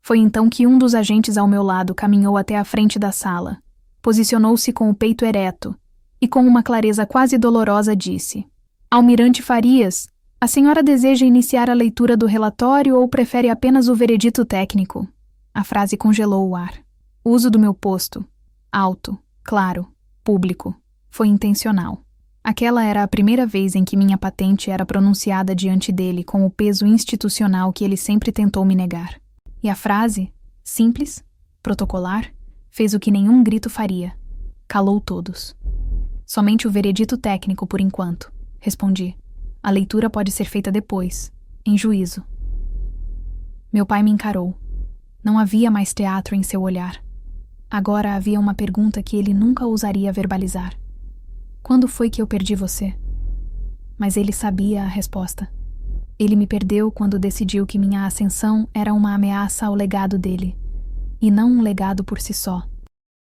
Foi então que um dos agentes ao meu lado caminhou até a frente da sala, posicionou-se com o peito ereto e com uma clareza quase dolorosa disse: Almirante Farias, a senhora deseja iniciar a leitura do relatório ou prefere apenas o veredito técnico? A frase congelou o ar. O uso do meu posto, alto, claro, público, foi intencional. Aquela era a primeira vez em que minha patente era pronunciada diante dele com o peso institucional que ele sempre tentou me negar. E a frase, simples, protocolar, fez o que nenhum grito faria. Calou todos. Somente o veredito técnico por enquanto, respondi. A leitura pode ser feita depois, em juízo. Meu pai me encarou. Não havia mais teatro em seu olhar. Agora havia uma pergunta que ele nunca ousaria verbalizar. Quando foi que eu perdi você? Mas ele sabia a resposta. Ele me perdeu quando decidiu que minha ascensão era uma ameaça ao legado dele, e não um legado por si só.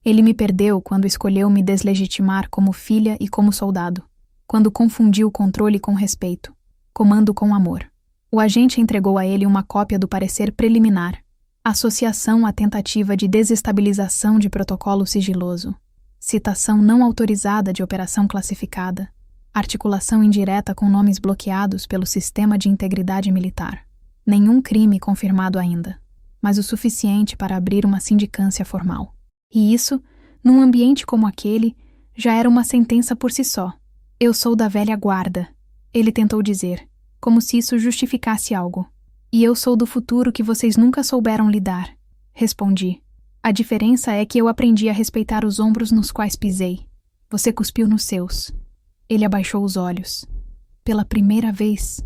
Ele me perdeu quando escolheu me deslegitimar como filha e como soldado, quando confundiu controle com respeito, comando com amor. O agente entregou a ele uma cópia do parecer preliminar, associação à tentativa de desestabilização de protocolo sigiloso, citação não autorizada de operação classificada, articulação indireta com nomes bloqueados pelo Sistema de Integridade Militar. Nenhum crime confirmado ainda, mas o suficiente para abrir uma sindicância formal. E isso, num ambiente como aquele, já era uma sentença por si só. Eu sou da velha guarda, ele tentou dizer, como se isso justificasse algo. E eu sou do futuro que vocês nunca souberam lidar, respondi. A diferença é que eu aprendi a respeitar os ombros nos quais pisei. Você cuspiu nos seus. Ele abaixou os olhos. Pela primeira vez,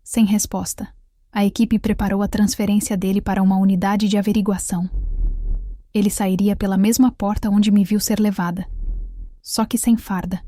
sem resposta, a equipe preparou a transferência dele para uma unidade de averiguação. Ele sairia pela mesma porta onde me viu ser levada. Só que sem farda.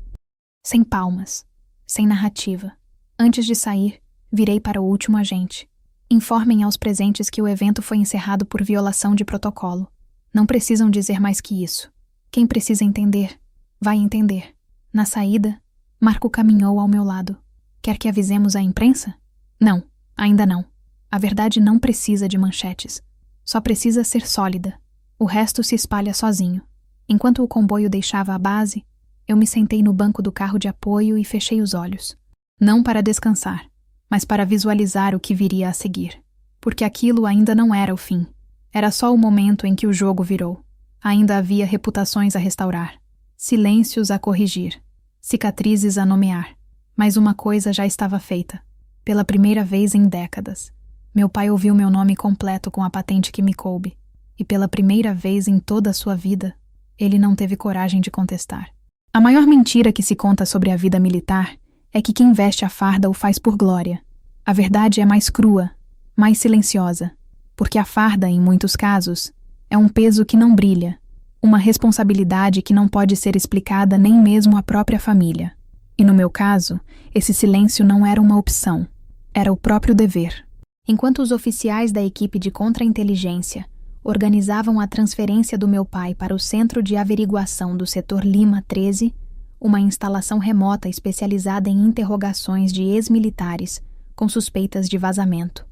Sem palmas. Sem narrativa. Antes de sair, virei para o último agente. Informem aos presentes que o evento foi encerrado por violação de protocolo. Não precisam dizer mais que isso. Quem precisa entender, vai entender. Na saída, Marco caminhou ao meu lado. Quer que avisemos a imprensa? Não, ainda não. A verdade não precisa de manchetes. Só precisa ser sólida. O resto se espalha sozinho. Enquanto o comboio deixava a base, eu me sentei no banco do carro de apoio e fechei os olhos. Não para descansar, mas para visualizar o que viria a seguir. Porque aquilo ainda não era o fim. Era só o momento em que o jogo virou. Ainda havia reputações a restaurar, silêncios a corrigir, cicatrizes a nomear. Mas uma coisa já estava feita. Pela primeira vez em décadas, meu pai ouviu meu nome completo com a patente que me coube. E pela primeira vez em toda a sua vida, ele não teve coragem de contestar. A maior mentira que se conta sobre a vida militar é que quem veste a farda o faz por glória. A verdade é mais crua, mais silenciosa. Porque a farda, em muitos casos, é um peso que não brilha, uma responsabilidade que não pode ser explicada nem mesmo à própria família. E no meu caso, esse silêncio não era uma opção, era o próprio dever. Enquanto os oficiais da equipe de contra-inteligência organizavam a transferência do meu pai para o Centro de Averiguação do Setor Lima 13, uma instalação remota especializada em interrogações de ex-militares com suspeitas de vazamento.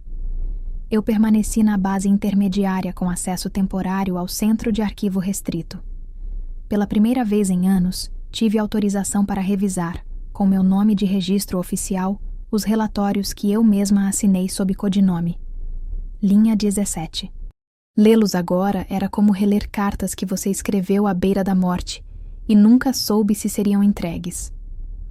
Eu permaneci na base intermediária com acesso temporário ao centro de arquivo restrito. Pela primeira vez em anos, tive autorização para revisar, com meu nome de registro oficial, os relatórios que eu mesma assinei sob codinome. Linha 17. Lê-los agora era como reler cartas que você escreveu à beira da morte e nunca soube se seriam entregues.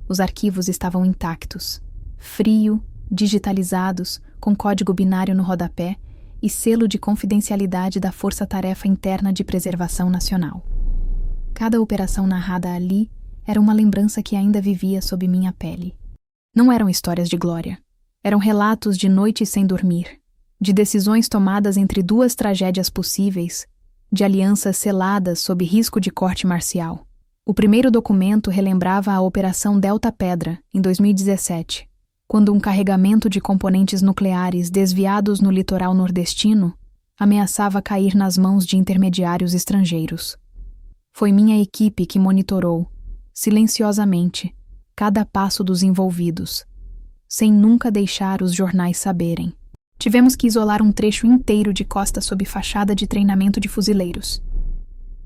Os arquivos estavam intactos, frio, digitalizados, com código binário no rodapé e selo de confidencialidade da Força-Tarefa Interna de Preservação Nacional. Cada operação narrada ali era uma lembrança que ainda vivia sob minha pele. Não eram histórias de glória. Eram relatos de noites sem dormir, de decisões tomadas entre duas tragédias possíveis, de alianças seladas sob risco de corte marcial. O primeiro documento relembrava a Operação Delta Pedra, em 2017, quando um carregamento de componentes nucleares desviados no litoral nordestino ameaçava cair nas mãos de intermediários estrangeiros. Foi minha equipe que monitorou, silenciosamente, cada passo dos envolvidos, sem nunca deixar os jornais saberem. Tivemos que isolar um trecho inteiro de costa sob fachada de treinamento de fuzileiros.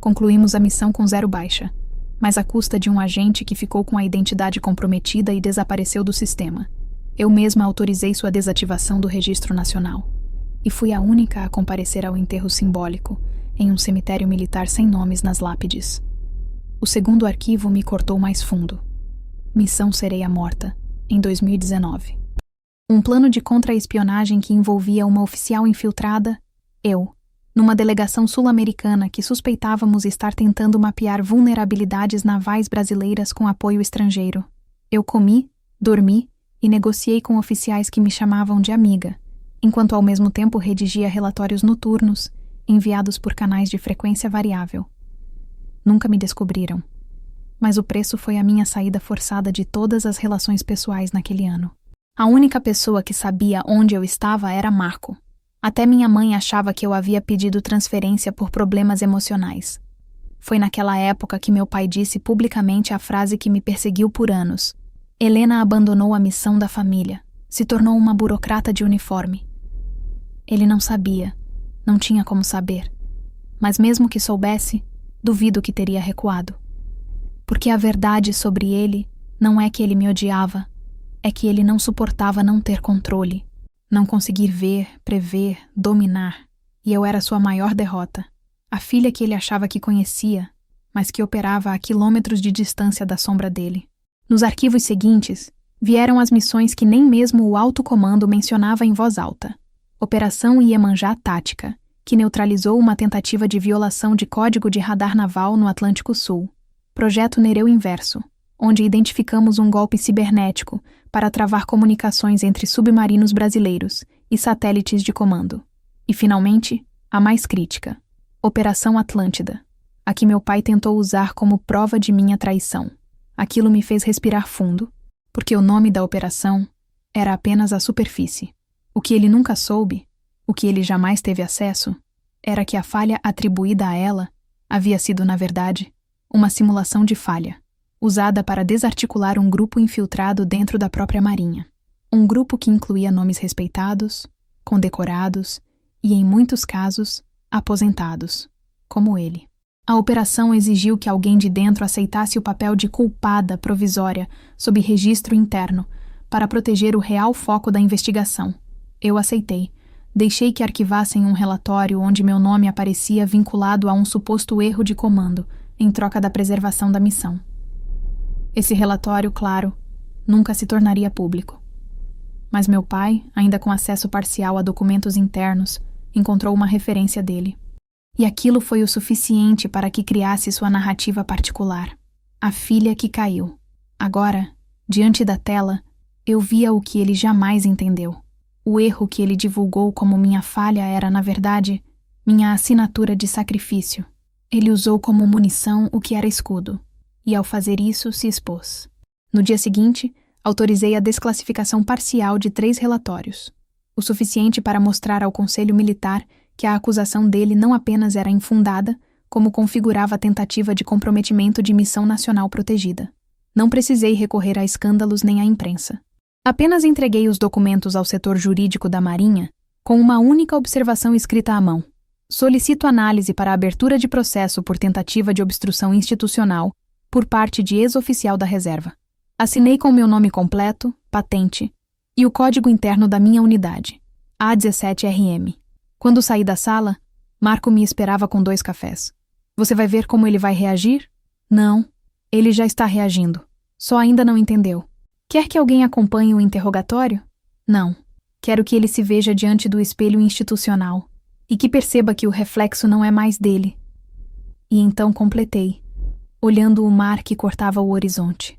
Concluímos a missão com 0 baixa, mas à custa de um agente que ficou com a identidade comprometida e desapareceu do sistema. Eu mesma autorizei sua desativação do Registro Nacional. E fui a única a comparecer ao enterro simbólico, em um cemitério militar sem nomes nas lápides. O segundo arquivo me cortou mais fundo. Missão Sereia Morta, em 2019. Um plano de contra-espionagem que envolvia uma oficial infiltrada, eu, numa delegação sul-americana que suspeitávamos estar tentando mapear vulnerabilidades navais brasileiras com apoio estrangeiro. Eu comi, dormi e negociei com oficiais que me chamavam de amiga, enquanto ao mesmo tempo redigia relatórios noturnos, enviados por canais de frequência variável. Nunca me descobriram, mas o preço foi a minha saída forçada de todas as relações pessoais naquele ano. A única pessoa que sabia onde eu estava era Marco. Até minha mãe achava que eu havia pedido transferência por problemas emocionais. Foi naquela época que meu pai disse publicamente a frase que me perseguiu por anos. Helena abandonou a missão da família, se tornou uma burocrata de uniforme. Ele não sabia, não tinha como saber. Mas mesmo que soubesse, duvido que teria recuado. Porque a verdade sobre ele não é que ele me odiava, é que ele não suportava não ter controle, não conseguir ver, prever, dominar, e eu era sua maior derrota, a filha que ele achava que conhecia, mas que operava a quilômetros de distância da sombra dele. Nos arquivos seguintes, vieram as missões que nem mesmo o alto comando mencionava em voz alta. Operação Iemanjá Tática, que neutralizou uma tentativa de violação de código de radar naval no Atlântico Sul. Projeto Nereu Inverso, onde identificamos um golpe cibernético para travar comunicações entre submarinos brasileiros e satélites de comando. E, finalmente, a mais crítica, Operação Atlântida, a que meu pai tentou usar como prova de minha traição. Aquilo me fez respirar fundo, porque o nome da operação era apenas a superfície. O que ele nunca soube, o que ele jamais teve acesso, era que a falha atribuída a ela havia sido, na verdade, uma simulação de falha, usada para desarticular um grupo infiltrado dentro da própria Marinha. Um grupo que incluía nomes respeitados, condecorados e, em muitos casos, aposentados, como ele. A operação exigiu que alguém de dentro aceitasse o papel de culpada provisória sob registro interno para proteger o real foco da investigação. Eu aceitei. Deixei que arquivassem um relatório onde meu nome aparecia vinculado a um suposto erro de comando, em troca da preservação da missão. Esse relatório, claro, nunca se tornaria público. Mas meu pai, ainda com acesso parcial a documentos internos, encontrou uma referência dele. E aquilo foi o suficiente para que criasse sua narrativa particular. A filha que caiu. Agora, diante da tela, eu via o que ele jamais entendeu. O erro que ele divulgou como minha falha era, na verdade, minha assinatura de sacrifício. Ele usou como munição o que era escudo, e ao fazer isso se expôs. No dia seguinte, autorizei a desclassificação parcial de 3 relatórios, o suficiente para mostrar ao Conselho Militar que a acusação dele não apenas era infundada, como configurava a tentativa de comprometimento de missão nacional protegida. Não precisei recorrer a escândalos nem à imprensa. Apenas entreguei os documentos ao setor jurídico da Marinha com uma única observação escrita à mão. Solicito análise para a abertura de processo por tentativa de obstrução institucional por parte de ex-oficial da reserva. Assinei com meu nome completo, patente e o código interno da minha unidade, A17RM. Quando saí da sala, Marco me esperava com 2 cafés. Você vai ver como ele vai reagir? Não, ele já está reagindo. Só ainda não entendeu. Quer que alguém acompanhe o interrogatório? Não. Quero que ele se veja diante do espelho institucional e que perceba que o reflexo não é mais dele. E então completei, olhando o mar que cortava o horizonte.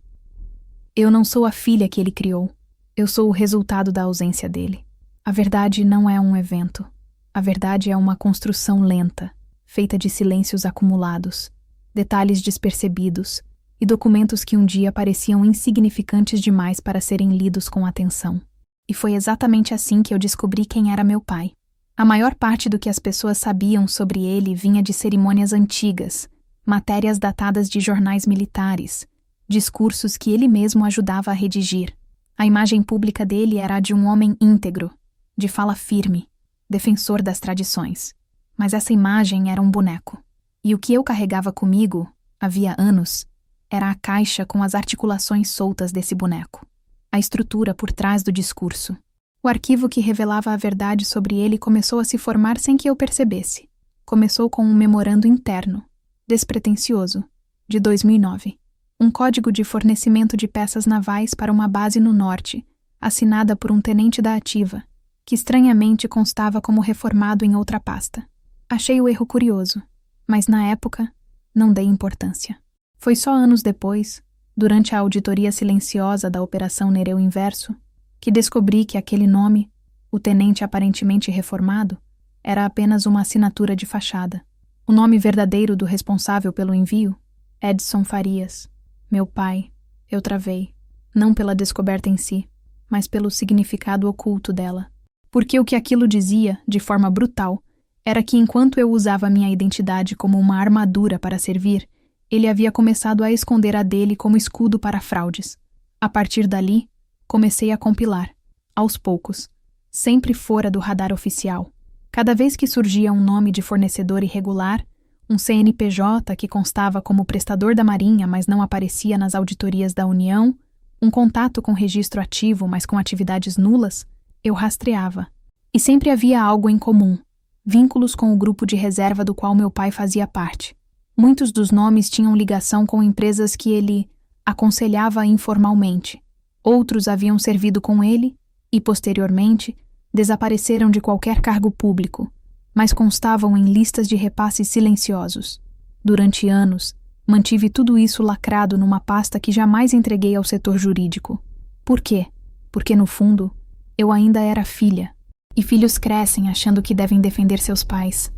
Eu não sou a filha que ele criou. Eu sou o resultado da ausência dele. A verdade não é um evento. A verdade é uma construção lenta, feita de silêncios acumulados, detalhes despercebidos e documentos que um dia pareciam insignificantes demais para serem lidos com atenção. E foi exatamente assim que eu descobri quem era meu pai. A maior parte do que as pessoas sabiam sobre ele vinha de cerimônias antigas, matérias datadas de jornais militares, discursos que ele mesmo ajudava a redigir. A imagem pública dele era a de um homem íntegro, de fala firme, defensor das tradições. Mas essa imagem era um boneco. E o que eu carregava comigo, havia anos, era a caixa com as articulações soltas desse boneco. A estrutura por trás do discurso. O arquivo que revelava a verdade sobre ele começou a se formar sem que eu percebesse. Começou com um memorando interno, despretensioso, de 2009. Um código de fornecimento de peças navais para uma base no norte, assinada por um tenente da ativa, que estranhamente constava como reformado em outra pasta. Achei o erro curioso, mas na época não dei importância. Foi só anos depois, durante a auditoria silenciosa da Operação Nereu Inverso, que descobri que aquele nome, o tenente aparentemente reformado, era apenas uma assinatura de fachada. O nome verdadeiro do responsável pelo envio, Edson Farias. Meu pai, eu travei, não pela descoberta em si, mas pelo significado oculto dela. Porque o que aquilo dizia, de forma brutal, era que enquanto eu usava minha identidade como uma armadura para servir, ele havia começado a esconder a dele como escudo para fraudes. A partir dali, comecei a compilar, aos poucos, sempre fora do radar oficial. Cada vez que surgia um nome de fornecedor irregular, um CNPJ que constava como prestador da Marinha, mas não aparecia nas auditorias da União, um contato com registro ativo, mas com atividades nulas, eu rastreava. E sempre havia algo em comum, vínculos com o grupo de reserva do qual meu pai fazia parte. Muitos dos nomes tinham ligação com empresas que ele aconselhava informalmente. Outros haviam servido com ele e, posteriormente, desapareceram de qualquer cargo público, mas constavam em listas de repasses silenciosos. Durante anos, mantive tudo isso lacrado numa pasta que jamais entreguei ao setor jurídico. Por quê? Porque, no fundo, eu ainda era filha. E filhos crescem achando que devem defender seus pais,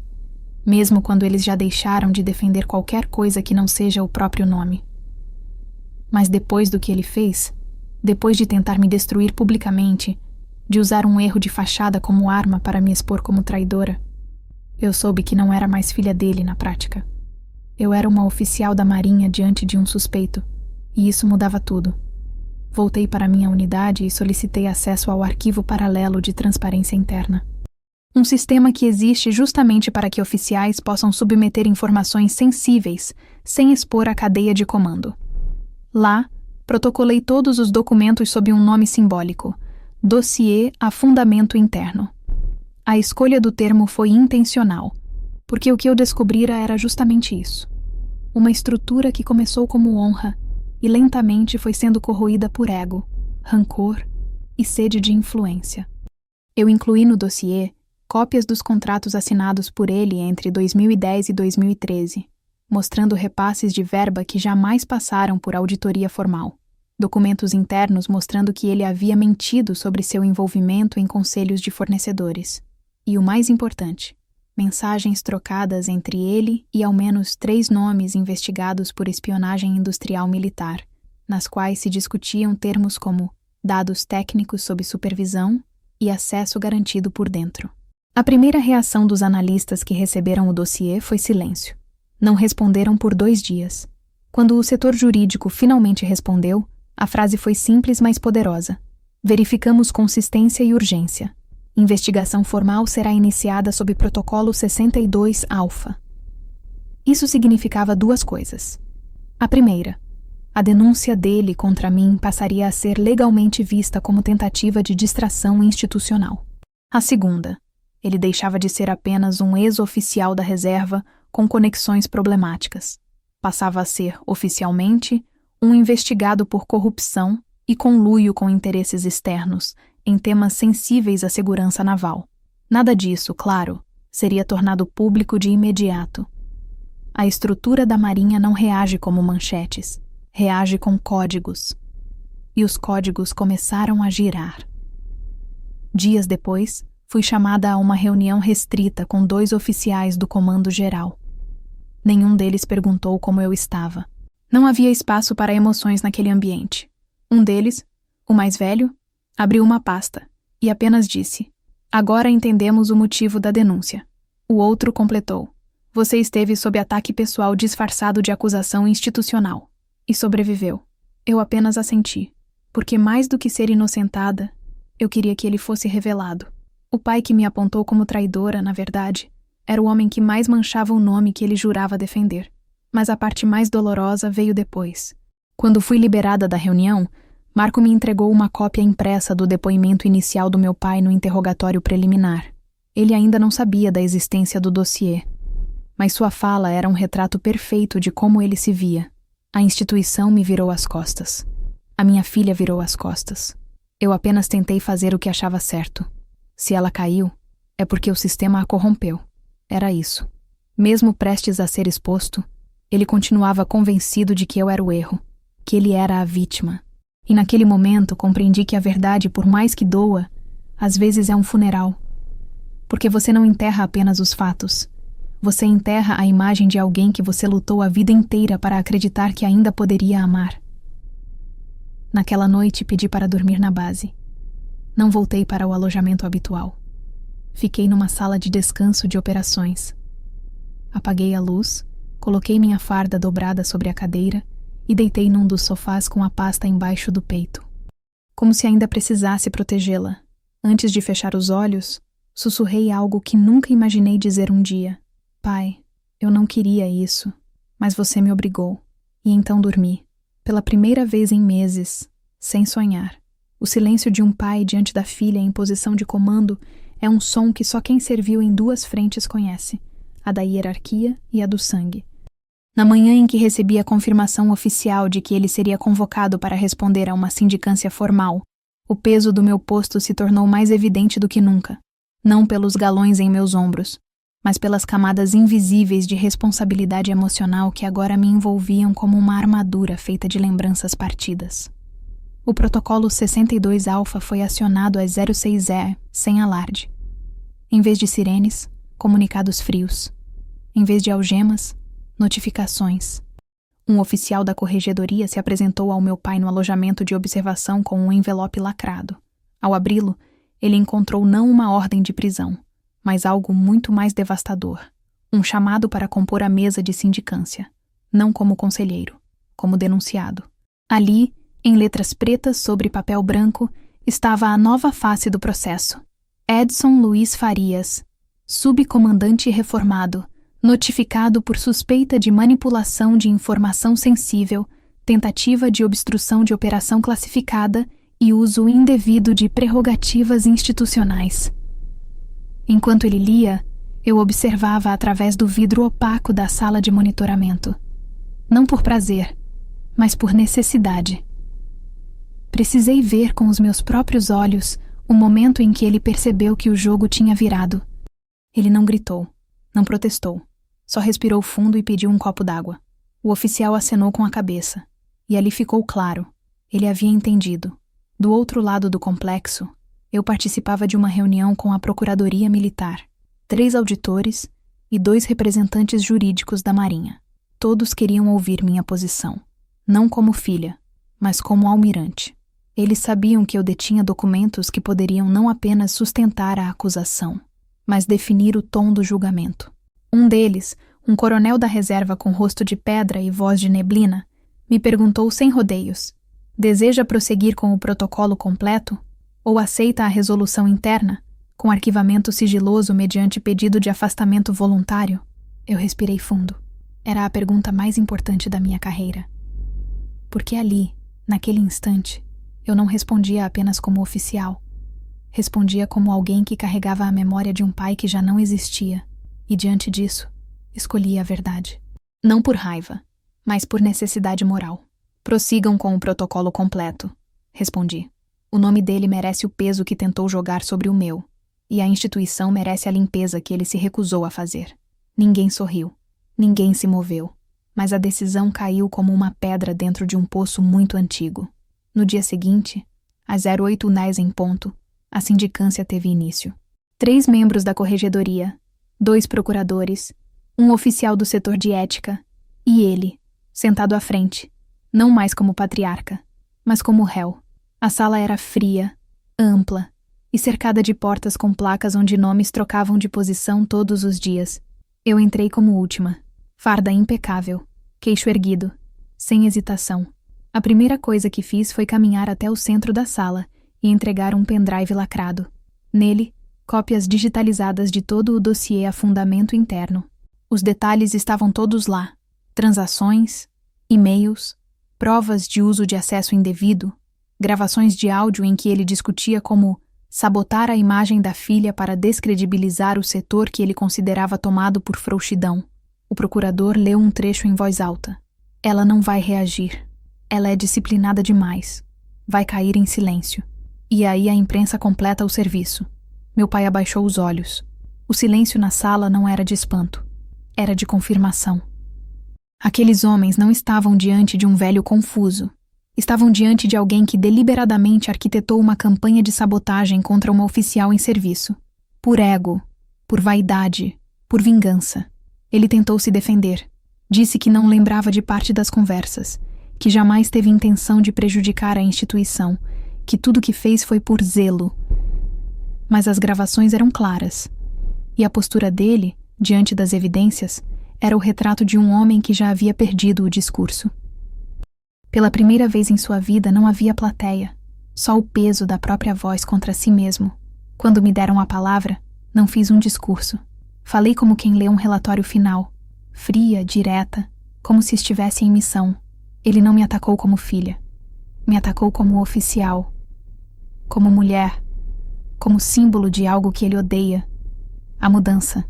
mesmo quando eles já deixaram de defender qualquer coisa que não seja o próprio nome. Mas depois do que ele fez, depois de tentar me destruir publicamente, de usar um erro de fachada como arma para me expor como traidora, eu soube que não era mais filha dele na prática. Eu era uma oficial da Marinha diante de um suspeito, e isso mudava tudo. Voltei para minha unidade e solicitei acesso ao arquivo paralelo de transparência interna. Um sistema que existe justamente para que oficiais possam submeter informações sensíveis, sem expor a cadeia de comando. Lá, protocolei todos os documentos sob um nome simbólico, Dossiê a Fundamento Interno. A escolha do termo foi intencional, porque o que eu descobrira era justamente isso. Uma estrutura que começou como honra e lentamente foi sendo corroída por ego, rancor e sede de influência. Eu incluí no dossiê cópias dos contratos assinados por ele entre 2010 e 2013, mostrando repasses de verba que jamais passaram por auditoria formal. Documentos internos mostrando que ele havia mentido sobre seu envolvimento em conselhos de fornecedores. E o mais importante, mensagens trocadas entre ele e ao menos 3 nomes investigados por espionagem industrial militar, nas quais se discutiam termos como dados técnicos sob supervisão e acesso garantido por dentro. A primeira reação dos analistas que receberam o dossiê foi silêncio. Não responderam por 2 dias. Quando o setor jurídico finalmente respondeu, a frase foi simples, mas poderosa. Verificamos consistência e urgência. Investigação formal será iniciada sob protocolo 62-alfa. Isso significava 2 coisas. A primeira, a denúncia dele contra mim passaria a ser legalmente vista como tentativa de distração institucional. A segunda, ele deixava de ser apenas um ex-oficial da reserva com conexões problemáticas. Passava a ser, oficialmente, um investigado por corrupção e conluio com interesses externos em temas sensíveis à segurança naval. Nada disso, claro, seria tornado público de imediato. A estrutura da Marinha não reage como manchetes, reage com códigos. E os códigos começaram a girar. Dias depois, fui chamada a uma reunião restrita com 2 oficiais do Comando Geral. Nenhum deles perguntou como eu estava. Não havia espaço para emoções naquele ambiente. Um deles, o mais velho, abriu uma pasta e apenas disse: "Agora entendemos o motivo da denúncia." O outro completou: "Você esteve sob ataque pessoal disfarçado de acusação institucional." E sobreviveu. Eu apenas assenti, porque mais do que ser inocentada, eu queria que ele fosse revelado. O pai que me apontou como traidora, na verdade, era o homem que mais manchava o nome que ele jurava defender. Mas a parte mais dolorosa veio depois. Quando fui liberada da reunião, Marco me entregou uma cópia impressa do depoimento inicial do meu pai no interrogatório preliminar. Ele ainda não sabia da existência do dossiê, mas sua fala era um retrato perfeito de como ele se via. A instituição me virou as costas. A minha filha virou as costas. Eu apenas tentei fazer o que achava certo. Se ela caiu, é porque o sistema a corrompeu. Era isso. Mesmo prestes a ser exposto, ele continuava convencido de que eu era o erro, que ele era a vítima. E naquele momento compreendi que a verdade, por mais que doa, às vezes é um funeral. Porque você não enterra apenas os fatos. Você enterra a imagem de alguém que você lutou a vida inteira para acreditar que ainda poderia amar. Naquela noite pedi para dormir na base. Não voltei para o alojamento habitual. Fiquei numa sala de descanso de operações. Apaguei a luz, coloquei minha farda dobrada sobre a cadeira e deitei num dos sofás com a pasta embaixo do peito. Como se ainda precisasse protegê-la. Antes de fechar os olhos, sussurrei algo que nunca imaginei dizer um dia. Pai, eu não queria isso, mas você me obrigou. E então dormi, pela primeira vez em meses, sem sonhar. O silêncio de um pai diante da filha em posição de comando é um som que só quem serviu em duas frentes conhece, a da hierarquia e a do sangue. Na manhã em que recebi a confirmação oficial de que ele seria convocado para responder a uma sindicância formal, o peso do meu posto se tornou mais evidente do que nunca, não pelos galões em meus ombros, mas pelas camadas invisíveis de responsabilidade emocional que agora me envolviam como uma armadura feita de lembranças partidas. O protocolo 62 Alpha foi acionado às 06E, sem alarde. Em vez de sirenes, comunicados frios. Em vez de algemas, notificações. Um oficial da corregedoria se apresentou ao meu pai no alojamento de observação com um envelope lacrado. Ao abri-lo, ele encontrou não uma ordem de prisão, mas algo muito mais devastador. Um chamado para compor a mesa de sindicância. Não como conselheiro, como denunciado. Ali, em letras pretas sobre papel branco, estava a nova face do processo. Edson Luiz Farias, subcomandante reformado, notificado por suspeita de manipulação de informação sensível, tentativa de obstrução de operação classificada e uso indevido de prerrogativas institucionais. Enquanto ele lia, eu observava através do vidro opaco da sala de monitoramento. Não por prazer, mas por necessidade. Precisei ver com os meus próprios olhos o momento em que ele percebeu que o jogo tinha virado. Ele não gritou, não protestou, só respirou fundo e pediu um copo d'água. O oficial acenou com a cabeça, e ali ficou claro, ele havia entendido. Do outro lado do complexo, eu participava de uma reunião com a Procuradoria Militar, 3 auditores e 2 representantes jurídicos da Marinha. Todos queriam ouvir minha posição, não como filha, mas como almirante. Eles sabiam que eu detinha documentos que poderiam não apenas sustentar a acusação, mas definir o tom do julgamento. Um deles, um coronel da reserva com rosto de pedra e voz de neblina, me perguntou sem rodeios: deseja prosseguir com o protocolo completo ou aceita a resolução interna, com arquivamento sigiloso mediante pedido de afastamento voluntário? Eu respirei fundo. Era a pergunta mais importante da minha carreira. Porque ali, naquele instante, eu não respondia apenas como oficial. Respondia como alguém que carregava a memória de um pai que já não existia, e diante disso, escolhia a verdade. Não por raiva, mas por necessidade moral. Prossigam com o protocolo completo, respondi. O nome dele merece o peso que tentou jogar sobre o meu, e a instituição merece a limpeza que ele se recusou a fazer. Ninguém sorriu, ninguém se moveu, mas a decisão caiu como uma pedra dentro de um poço muito antigo. No dia seguinte, às 08h em ponto, a sindicância teve início. 3 membros da corregedoria, 2 procuradores, um oficial do setor de ética e ele, sentado à frente, não mais como patriarca, mas como réu. A sala era fria, ampla e cercada de portas com placas onde nomes trocavam de posição todos os dias. Eu entrei como última, farda impecável, queixo erguido, sem hesitação. A primeira coisa que fiz foi caminhar até o centro da sala e entregar um pendrive lacrado. Nele, Cópias digitalizadas de todo o dossiê a fundamento interno. Os detalhes estavam todos lá. Transações, e-mails, provas de uso de acesso indevido, gravações de áudio em que ele discutia como sabotar a imagem da filha para descredibilizar o setor que ele considerava tomado por frouxidão. O procurador leu um trecho em voz alta. Ela não vai reagir. Ela é disciplinada demais. Vai cair em silêncio. E aí a imprensa completa o serviço. Meu pai abaixou os olhos. O silêncio na sala não era de espanto. Era de confirmação. Aqueles homens não estavam diante de um velho confuso. Estavam diante de alguém que deliberadamente arquitetou uma campanha de sabotagem contra uma oficial em serviço. Por ego, por vaidade, por vingança. Ele tentou se defender. Disse que não lembrava de parte das conversas, que jamais teve intenção de prejudicar a instituição, que tudo que fez foi por zelo. Mas as gravações eram claras. E a postura dele, diante das evidências, era o retrato de um homem que já havia perdido o discurso. Pela primeira vez em sua vida não havia plateia, só o peso da própria voz contra si mesmo. Quando me deram a palavra, não fiz um discurso. Falei como quem lê um relatório final, fria, direta, como se estivesse em missão. Ele não me atacou como filha. Me atacou como oficial, como mulher, como símbolo de algo que ele odeia, a mudança.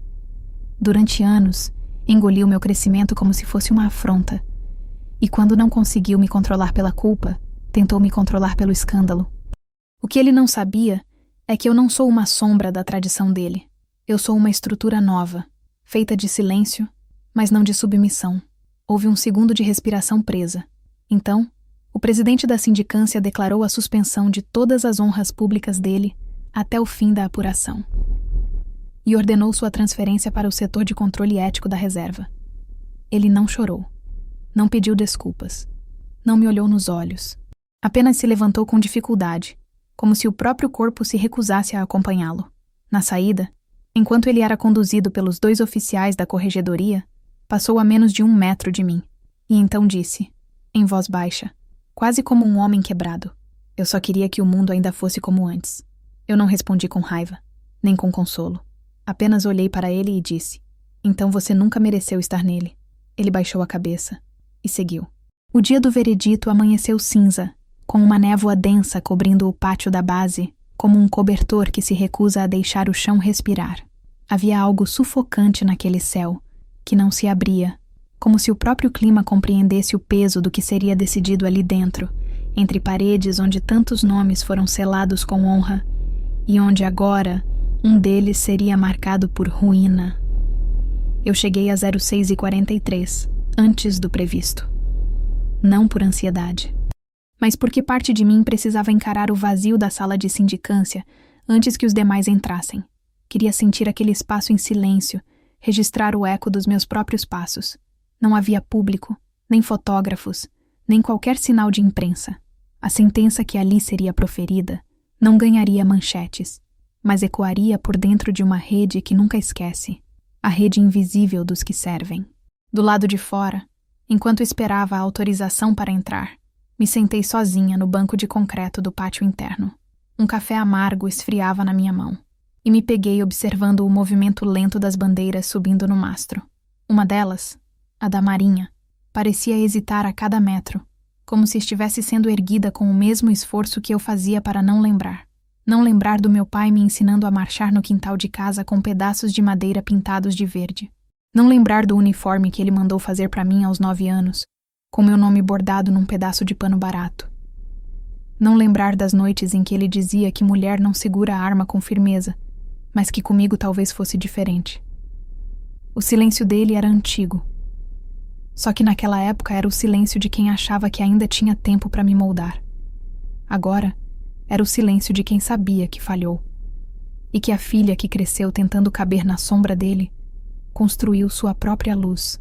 Durante anos, engoliu meu crescimento como se fosse uma afronta. E quando não conseguiu me controlar pela culpa, tentou me controlar pelo escândalo. O que ele não sabia é que eu não sou uma sombra da tradição dele. Eu sou uma estrutura nova, feita de silêncio, mas não de submissão. Houve um segundo de respiração presa. Então, o presidente da sindicância declarou a suspensão de todas as honras públicas dele até o fim da apuração. E ordenou sua transferência para o setor de controle ético da reserva. Ele não chorou. Não pediu desculpas. Não me olhou nos olhos. Apenas se levantou com dificuldade, como se o próprio corpo se recusasse a acompanhá-lo. Na saída, enquanto ele era conduzido pelos 2 oficiais da corregedoria, passou a menos de 1 metro de mim. E então disse, em voz baixa, quase como um homem quebrado: eu só queria que o mundo ainda fosse como antes. Eu não respondi com raiva, nem com consolo. Apenas olhei para ele e disse, então você nunca mereceu estar nele. Ele baixou a cabeça e seguiu. O dia do veredito amanheceu cinza, com uma névoa densa cobrindo o pátio da base, como um cobertor que se recusa a deixar o chão respirar. Havia algo sufocante naquele céu, que não se abria, como se o próprio clima compreendesse o peso do que seria decidido ali dentro, entre paredes onde tantos nomes foram selados com honra, e onde agora um deles seria marcado por ruína. Eu cheguei a 06h43, antes do previsto. Não por ansiedade, mas porque parte de mim precisava encarar o vazio da sala de sindicância antes que os demais entrassem. Queria sentir aquele espaço em silêncio, registrar o eco dos meus próprios passos. Não havia público, nem fotógrafos, nem qualquer sinal de imprensa. A sentença que ali seria proferida não ganharia manchetes, mas ecoaria por dentro de uma rede que nunca esquece, a rede invisível dos que servem. Do lado de fora, enquanto esperava a autorização para entrar, me sentei sozinha no banco de concreto do pátio interno. Um café amargo esfriava na minha mão, e me peguei observando o movimento lento das bandeiras subindo no mastro. Uma delas, a da Marinha, parecia hesitar a cada metro, como se estivesse sendo erguida com o mesmo esforço que eu fazia para não lembrar. Não lembrar do meu pai me ensinando a marchar no quintal de casa com pedaços de madeira pintados de verde. Não lembrar do uniforme que ele mandou fazer para mim aos 9 anos, com meu nome bordado num pedaço de pano barato. Não lembrar das noites em que ele dizia que mulher não segura a arma com firmeza, mas que comigo talvez fosse diferente. O silêncio dele era antigo. Só que naquela época era o silêncio de quem achava que ainda tinha tempo para me moldar. Agora, era o silêncio de quem sabia que falhou. E que a filha que cresceu tentando caber na sombra dele construiu sua própria luz.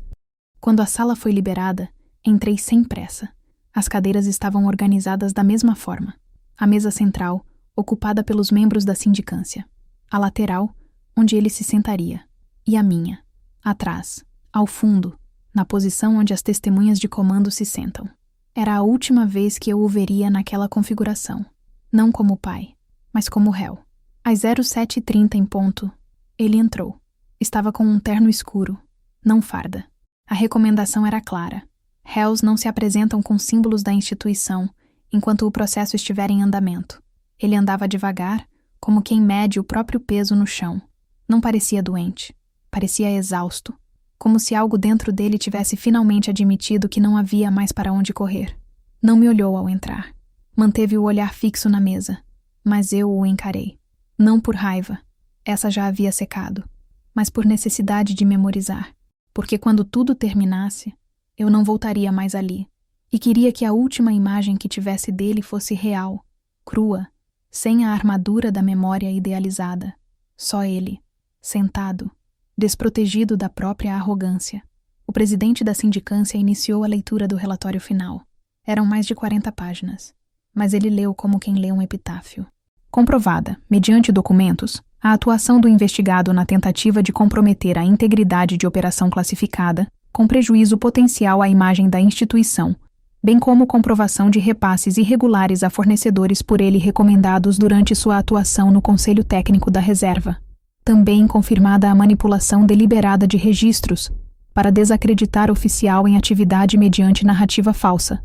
Quando a sala foi liberada, entrei sem pressa. As cadeiras estavam organizadas da mesma forma. A mesa central, ocupada pelos membros da sindicância. A lateral, onde ele se sentaria. E a minha, atrás, ao fundo, na posição onde as testemunhas de comando se sentam. Era a última vez que eu o veria naquela configuração. Não como pai, mas como réu. Às 07h30 em ponto, ele entrou. Estava com um terno escuro, não farda. A recomendação era clara. Réus não se apresentam com símbolos da instituição enquanto o processo estiver em andamento. Ele andava devagar, como quem mede o próprio peso no chão. Não parecia doente. Parecia exausto, como se algo dentro dele tivesse finalmente admitido que não havia mais para onde correr. Não me olhou ao entrar. Manteve o olhar fixo na mesa, mas eu o encarei. Não por raiva, essa já havia secado, mas por necessidade de memorizar, porque quando tudo terminasse, eu não voltaria mais ali, e queria que a última imagem que tivesse dele fosse real, crua, sem a armadura da memória idealizada. Só ele, sentado, desprotegido da própria arrogância. O presidente da sindicância iniciou a leitura do relatório final. Eram mais de 40 páginas, mas ele leu como quem lê um epitáfio. Comprovada, mediante documentos, a atuação do investigado na tentativa de comprometer a integridade de operação classificada, com prejuízo potencial à imagem da instituição, bem como comprovação de repasses irregulares a fornecedores por ele recomendados durante sua atuação no Conselho Técnico da Reserva. Também confirmada a manipulação deliberada de registros para desacreditar oficial em atividade mediante narrativa falsa,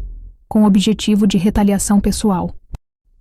com objetivo de retaliação pessoal.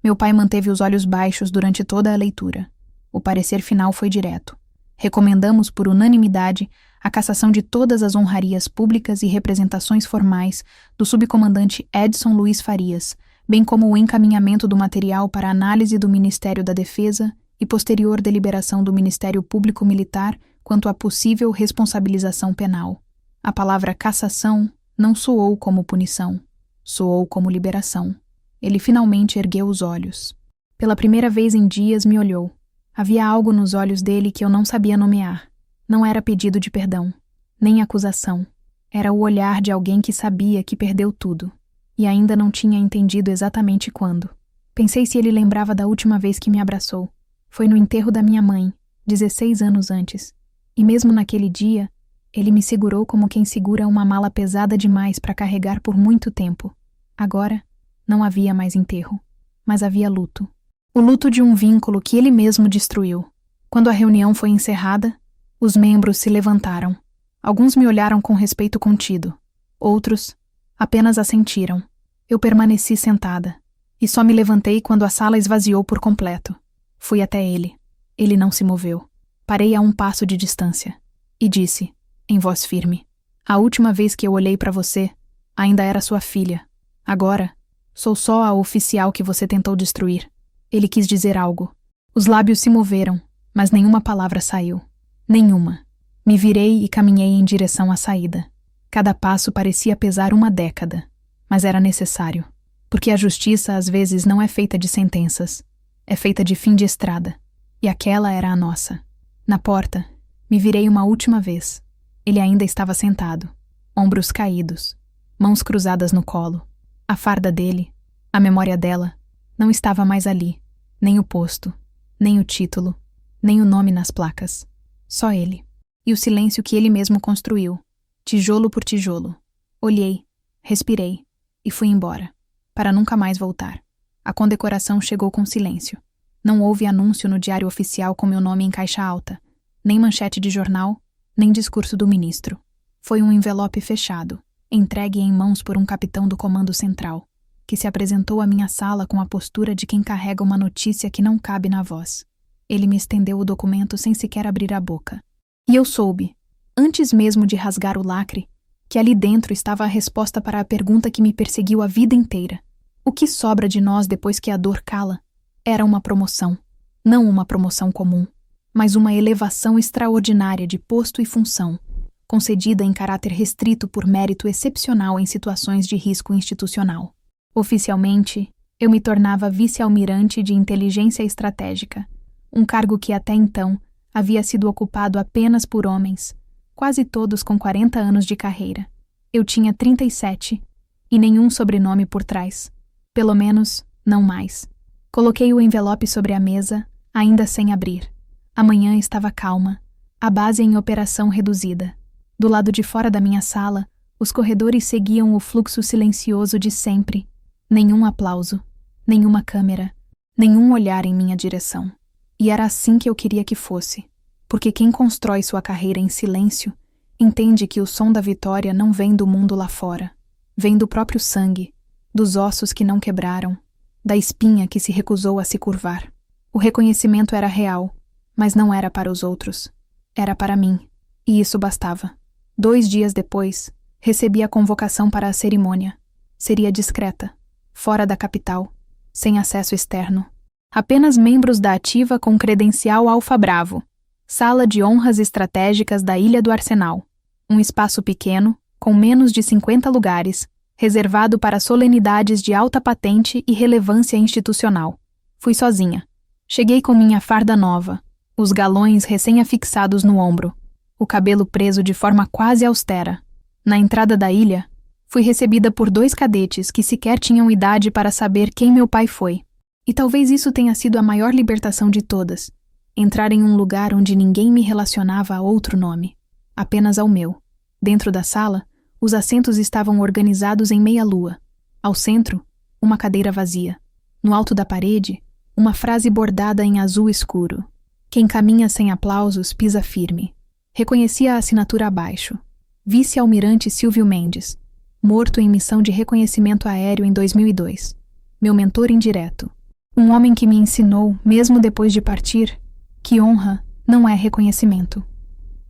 Meu pai manteve os olhos baixos durante toda a leitura. O parecer final foi direto. Recomendamos por unanimidade a cassação de todas as honrarias públicas e representações formais do subcomandante Edson Luiz Farias, bem como o encaminhamento do material para análise do Ministério da Defesa e posterior deliberação do Ministério Público Militar quanto à possível responsabilização penal. A palavra cassação não soou como punição, soou como liberação. Ele finalmente ergueu os olhos. Pela primeira vez em dias me olhou. Havia algo nos olhos dele que eu não sabia nomear. Não era pedido de perdão, nem acusação. Era o olhar de alguém que sabia que perdeu tudo, e ainda não tinha entendido exatamente quando. Pensei se ele lembrava da última vez que me abraçou. Foi no enterro da minha mãe, 16 anos antes. E mesmo naquele dia, ele me segurou como quem segura uma mala pesada demais para carregar por muito tempo. Agora, não havia mais enterro, mas havia luto. O luto de um vínculo que ele mesmo destruiu. Quando a reunião foi encerrada, os membros se levantaram. Alguns me olharam com respeito contido. Outros apenas assentiram. Eu permaneci sentada, e só me levantei quando a sala esvaziou por completo. Fui até ele. Ele não se moveu. Parei a um passo de distância e disse, em voz firme: "A última vez que eu olhei para você, ainda era sua filha. Agora, sou só a oficial que você tentou destruir." Ele quis dizer algo. Os lábios se moveram, mas nenhuma palavra saiu. Nenhuma. Me virei e caminhei em direção à saída. Cada passo parecia pesar uma década, mas era necessário, porque a justiça às vezes não é feita de sentenças, é feita de fim de estrada, e aquela era a nossa. Na porta, me virei uma última vez. Ele ainda estava sentado, ombros caídos, mãos cruzadas no colo. A farda dele, a memória dela, não estava mais ali, nem o posto, nem o título, nem o nome nas placas. Só ele. E o silêncio que ele mesmo construiu, tijolo por tijolo. Olhei, respirei e fui embora, para nunca mais voltar. A condecoração chegou com silêncio. Não houve anúncio no diário oficial com meu nome em caixa alta, nem manchete de jornal, nem discurso do ministro. Foi um envelope fechado, entregue em mãos por um capitão do Comando Central, que se apresentou à minha sala com a postura de quem carrega uma notícia que não cabe na voz. Ele me estendeu o documento sem sequer abrir a boca. E eu soube, antes mesmo de rasgar o lacre, que ali dentro estava a resposta para a pergunta que me perseguiu a vida inteira. O que sobra de nós depois que a dor cala? Era uma promoção. Não uma promoção comum, mas uma elevação extraordinária de posto e função, concedida em caráter restrito por mérito excepcional em situações de risco institucional. Oficialmente, eu me tornava vice-almirante de inteligência estratégica, um cargo que até então havia sido ocupado apenas por homens, quase todos com 40 anos de carreira. Eu tinha 37 e nenhum sobrenome por trás. Pelo menos, não mais. Coloquei o envelope sobre a mesa, ainda sem abrir. A manhã estava calma, a base em operação reduzida. Do lado de fora da minha sala, os corredores seguiam o fluxo silencioso de sempre. Nenhum aplauso, nenhuma câmera, nenhum olhar em minha direção. E era assim que eu queria que fosse, porque quem constrói sua carreira em silêncio entende que o som da vitória não vem do mundo lá fora, vem do próprio sangue, dos ossos que não quebraram, da espinha que se recusou a se curvar. O reconhecimento era real, mas não era para os outros. Era para mim, e isso bastava. 2 dias depois, recebi a convocação para a cerimônia. Seria discreta, fora da capital, sem acesso externo. Apenas membros da ativa com credencial Alfa Bravo. Sala de honras estratégicas da Ilha do Arsenal. Um espaço pequeno, com menos de 50 lugares, reservado para solenidades de alta patente e relevância institucional. Fui sozinha. Cheguei com minha farda nova, os galões recém-afixados no ombro, o cabelo preso de forma quase austera. Na entrada da ilha, fui recebida por 2 cadetes que sequer tinham idade para saber quem meu pai foi. E talvez isso tenha sido a maior libertação de todas, entrar em um lugar onde ninguém me relacionava a outro nome, apenas ao meu. Dentro da sala, os assentos estavam organizados em meia-lua. Ao centro, uma cadeira vazia. No alto da parede, uma frase bordada em azul escuro. Quem caminha sem aplausos pisa firme. Reconheci a assinatura abaixo. Vice-almirante Silvio Mendes, morto em missão de reconhecimento aéreo em 2002. Meu mentor indireto. Um homem que me ensinou, mesmo depois de partir, que honra não é reconhecimento.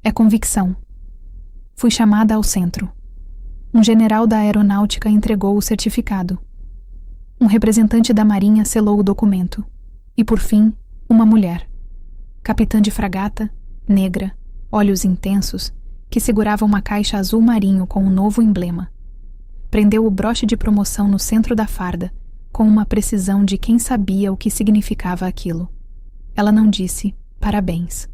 É convicção. Fui chamada ao centro. Um general da aeronáutica entregou o certificado. Um representante da Marinha selou o documento. E, por fim, uma mulher. Capitã de fragata, negra, olhos intensos, que segurava uma caixa azul marinho com um novo emblema. Prendeu o broche de promoção no centro da farda, com uma precisão de quem sabia o que significava aquilo. Ela não disse parabéns.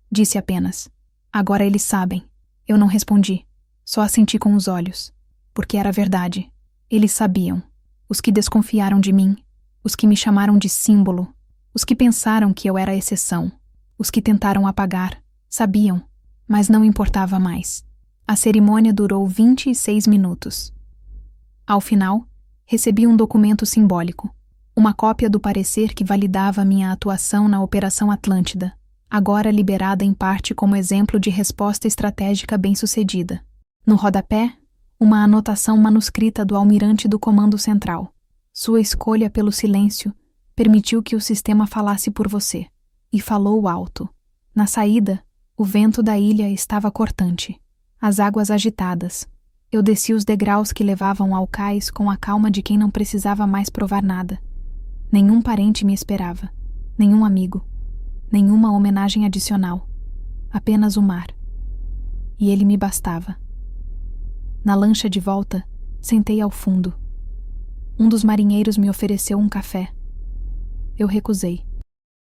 Disse apenas: agora eles sabem. Eu não respondi, só assenti com os olhos, porque era verdade. Eles sabiam. Os que desconfiaram de mim, os que me chamaram de símbolo, os que pensaram que eu era a exceção, os que tentaram apagar, sabiam, mas não importava mais. A cerimônia durou 26 minutos. Ao final, recebi um documento simbólico, uma cópia do parecer que validava minha atuação na Operação Atlântida, agora liberada em parte como exemplo de resposta estratégica bem-sucedida. No rodapé, uma anotação manuscrita do almirante do Comando Central. Sua escolha pelo silêncio permitiu que o sistema falasse por você. E falou alto. Na saída, o vento da ilha estava cortante. As águas agitadas. Eu desci os degraus que levavam ao cais com a calma de quem não precisava mais provar nada. Nenhum parente me esperava. Nenhum amigo. Nenhuma homenagem adicional. Apenas o mar. E ele me bastava. Na lancha de volta, sentei ao fundo. Um dos marinheiros me ofereceu um café. Eu recusei.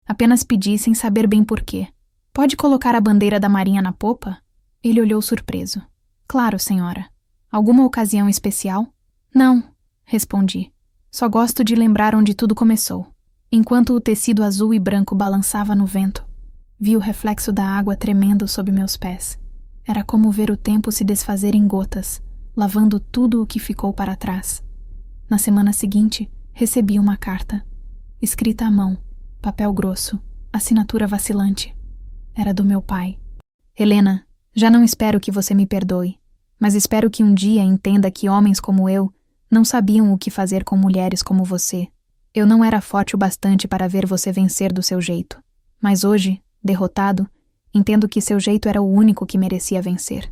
Apenas pedi sem saber bem porquê. Pode colocar a bandeira da marinha na popa? Ele olhou surpreso. Claro, senhora. Alguma ocasião especial? Não, respondi. Só gosto de lembrar onde tudo começou. Enquanto o tecido azul e branco balançava no vento, vi o reflexo da água tremendo sob meus pés. Era como ver o tempo se desfazer em gotas, lavando tudo o que ficou para trás. Na semana seguinte, recebi uma carta. Escrita à mão, papel grosso, assinatura vacilante. Era do meu pai. Helena, já não espero que você me perdoe, mas espero que um dia entenda que homens como eu não sabiam o que fazer com mulheres como você. Eu não era forte o bastante para ver você vencer do seu jeito, mas hoje, derrotado, entendo que seu jeito era o único que merecia vencer.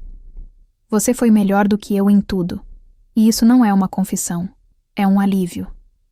Você foi melhor do que eu em tudo, e isso não é uma confissão, é um alívio.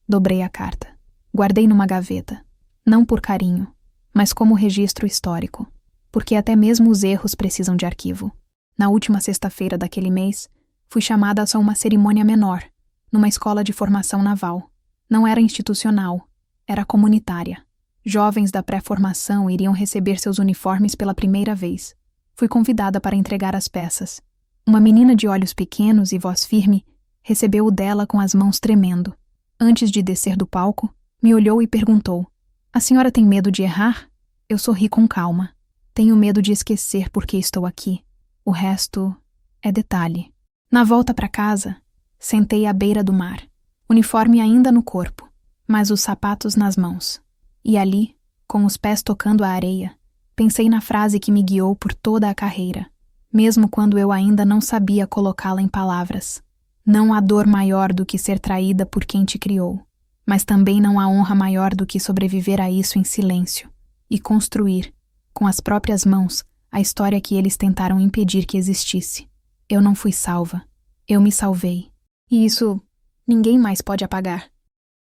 Dobrei a carta. Guardei numa gaveta, não por carinho, mas como registro histórico, porque até mesmo os erros precisam de arquivo. Na última sexta-feira daquele mês, fui chamada a uma cerimônia menor, numa escola de formação naval. Não era institucional, era comunitária. Jovens da pré-formação iriam receber seus uniformes pela primeira vez. Fui convidada para entregar as peças. Uma menina de olhos pequenos e voz firme recebeu o dela com as mãos tremendo. Antes de descer do palco, me olhou e perguntou: "A senhora tem medo de errar?" Eu sorri com calma. Tenho medo de esquecer por que estou aqui. O resto é detalhe. Na volta para casa, sentei à beira do mar, uniforme ainda no corpo, mas os sapatos nas mãos. E ali, Com os pés tocando a areia, pensei na frase que me guiou por toda a carreira, mesmo quando eu ainda não sabia colocá-la em palavras. Não há dor maior do que ser traída por quem te criou, mas também não há honra maior do que sobreviver a isso em silêncio e construir, com as próprias mãos, a história que eles tentaram impedir que existisse. Eu não fui salva. Eu me salvei. E isso ninguém mais pode apagar.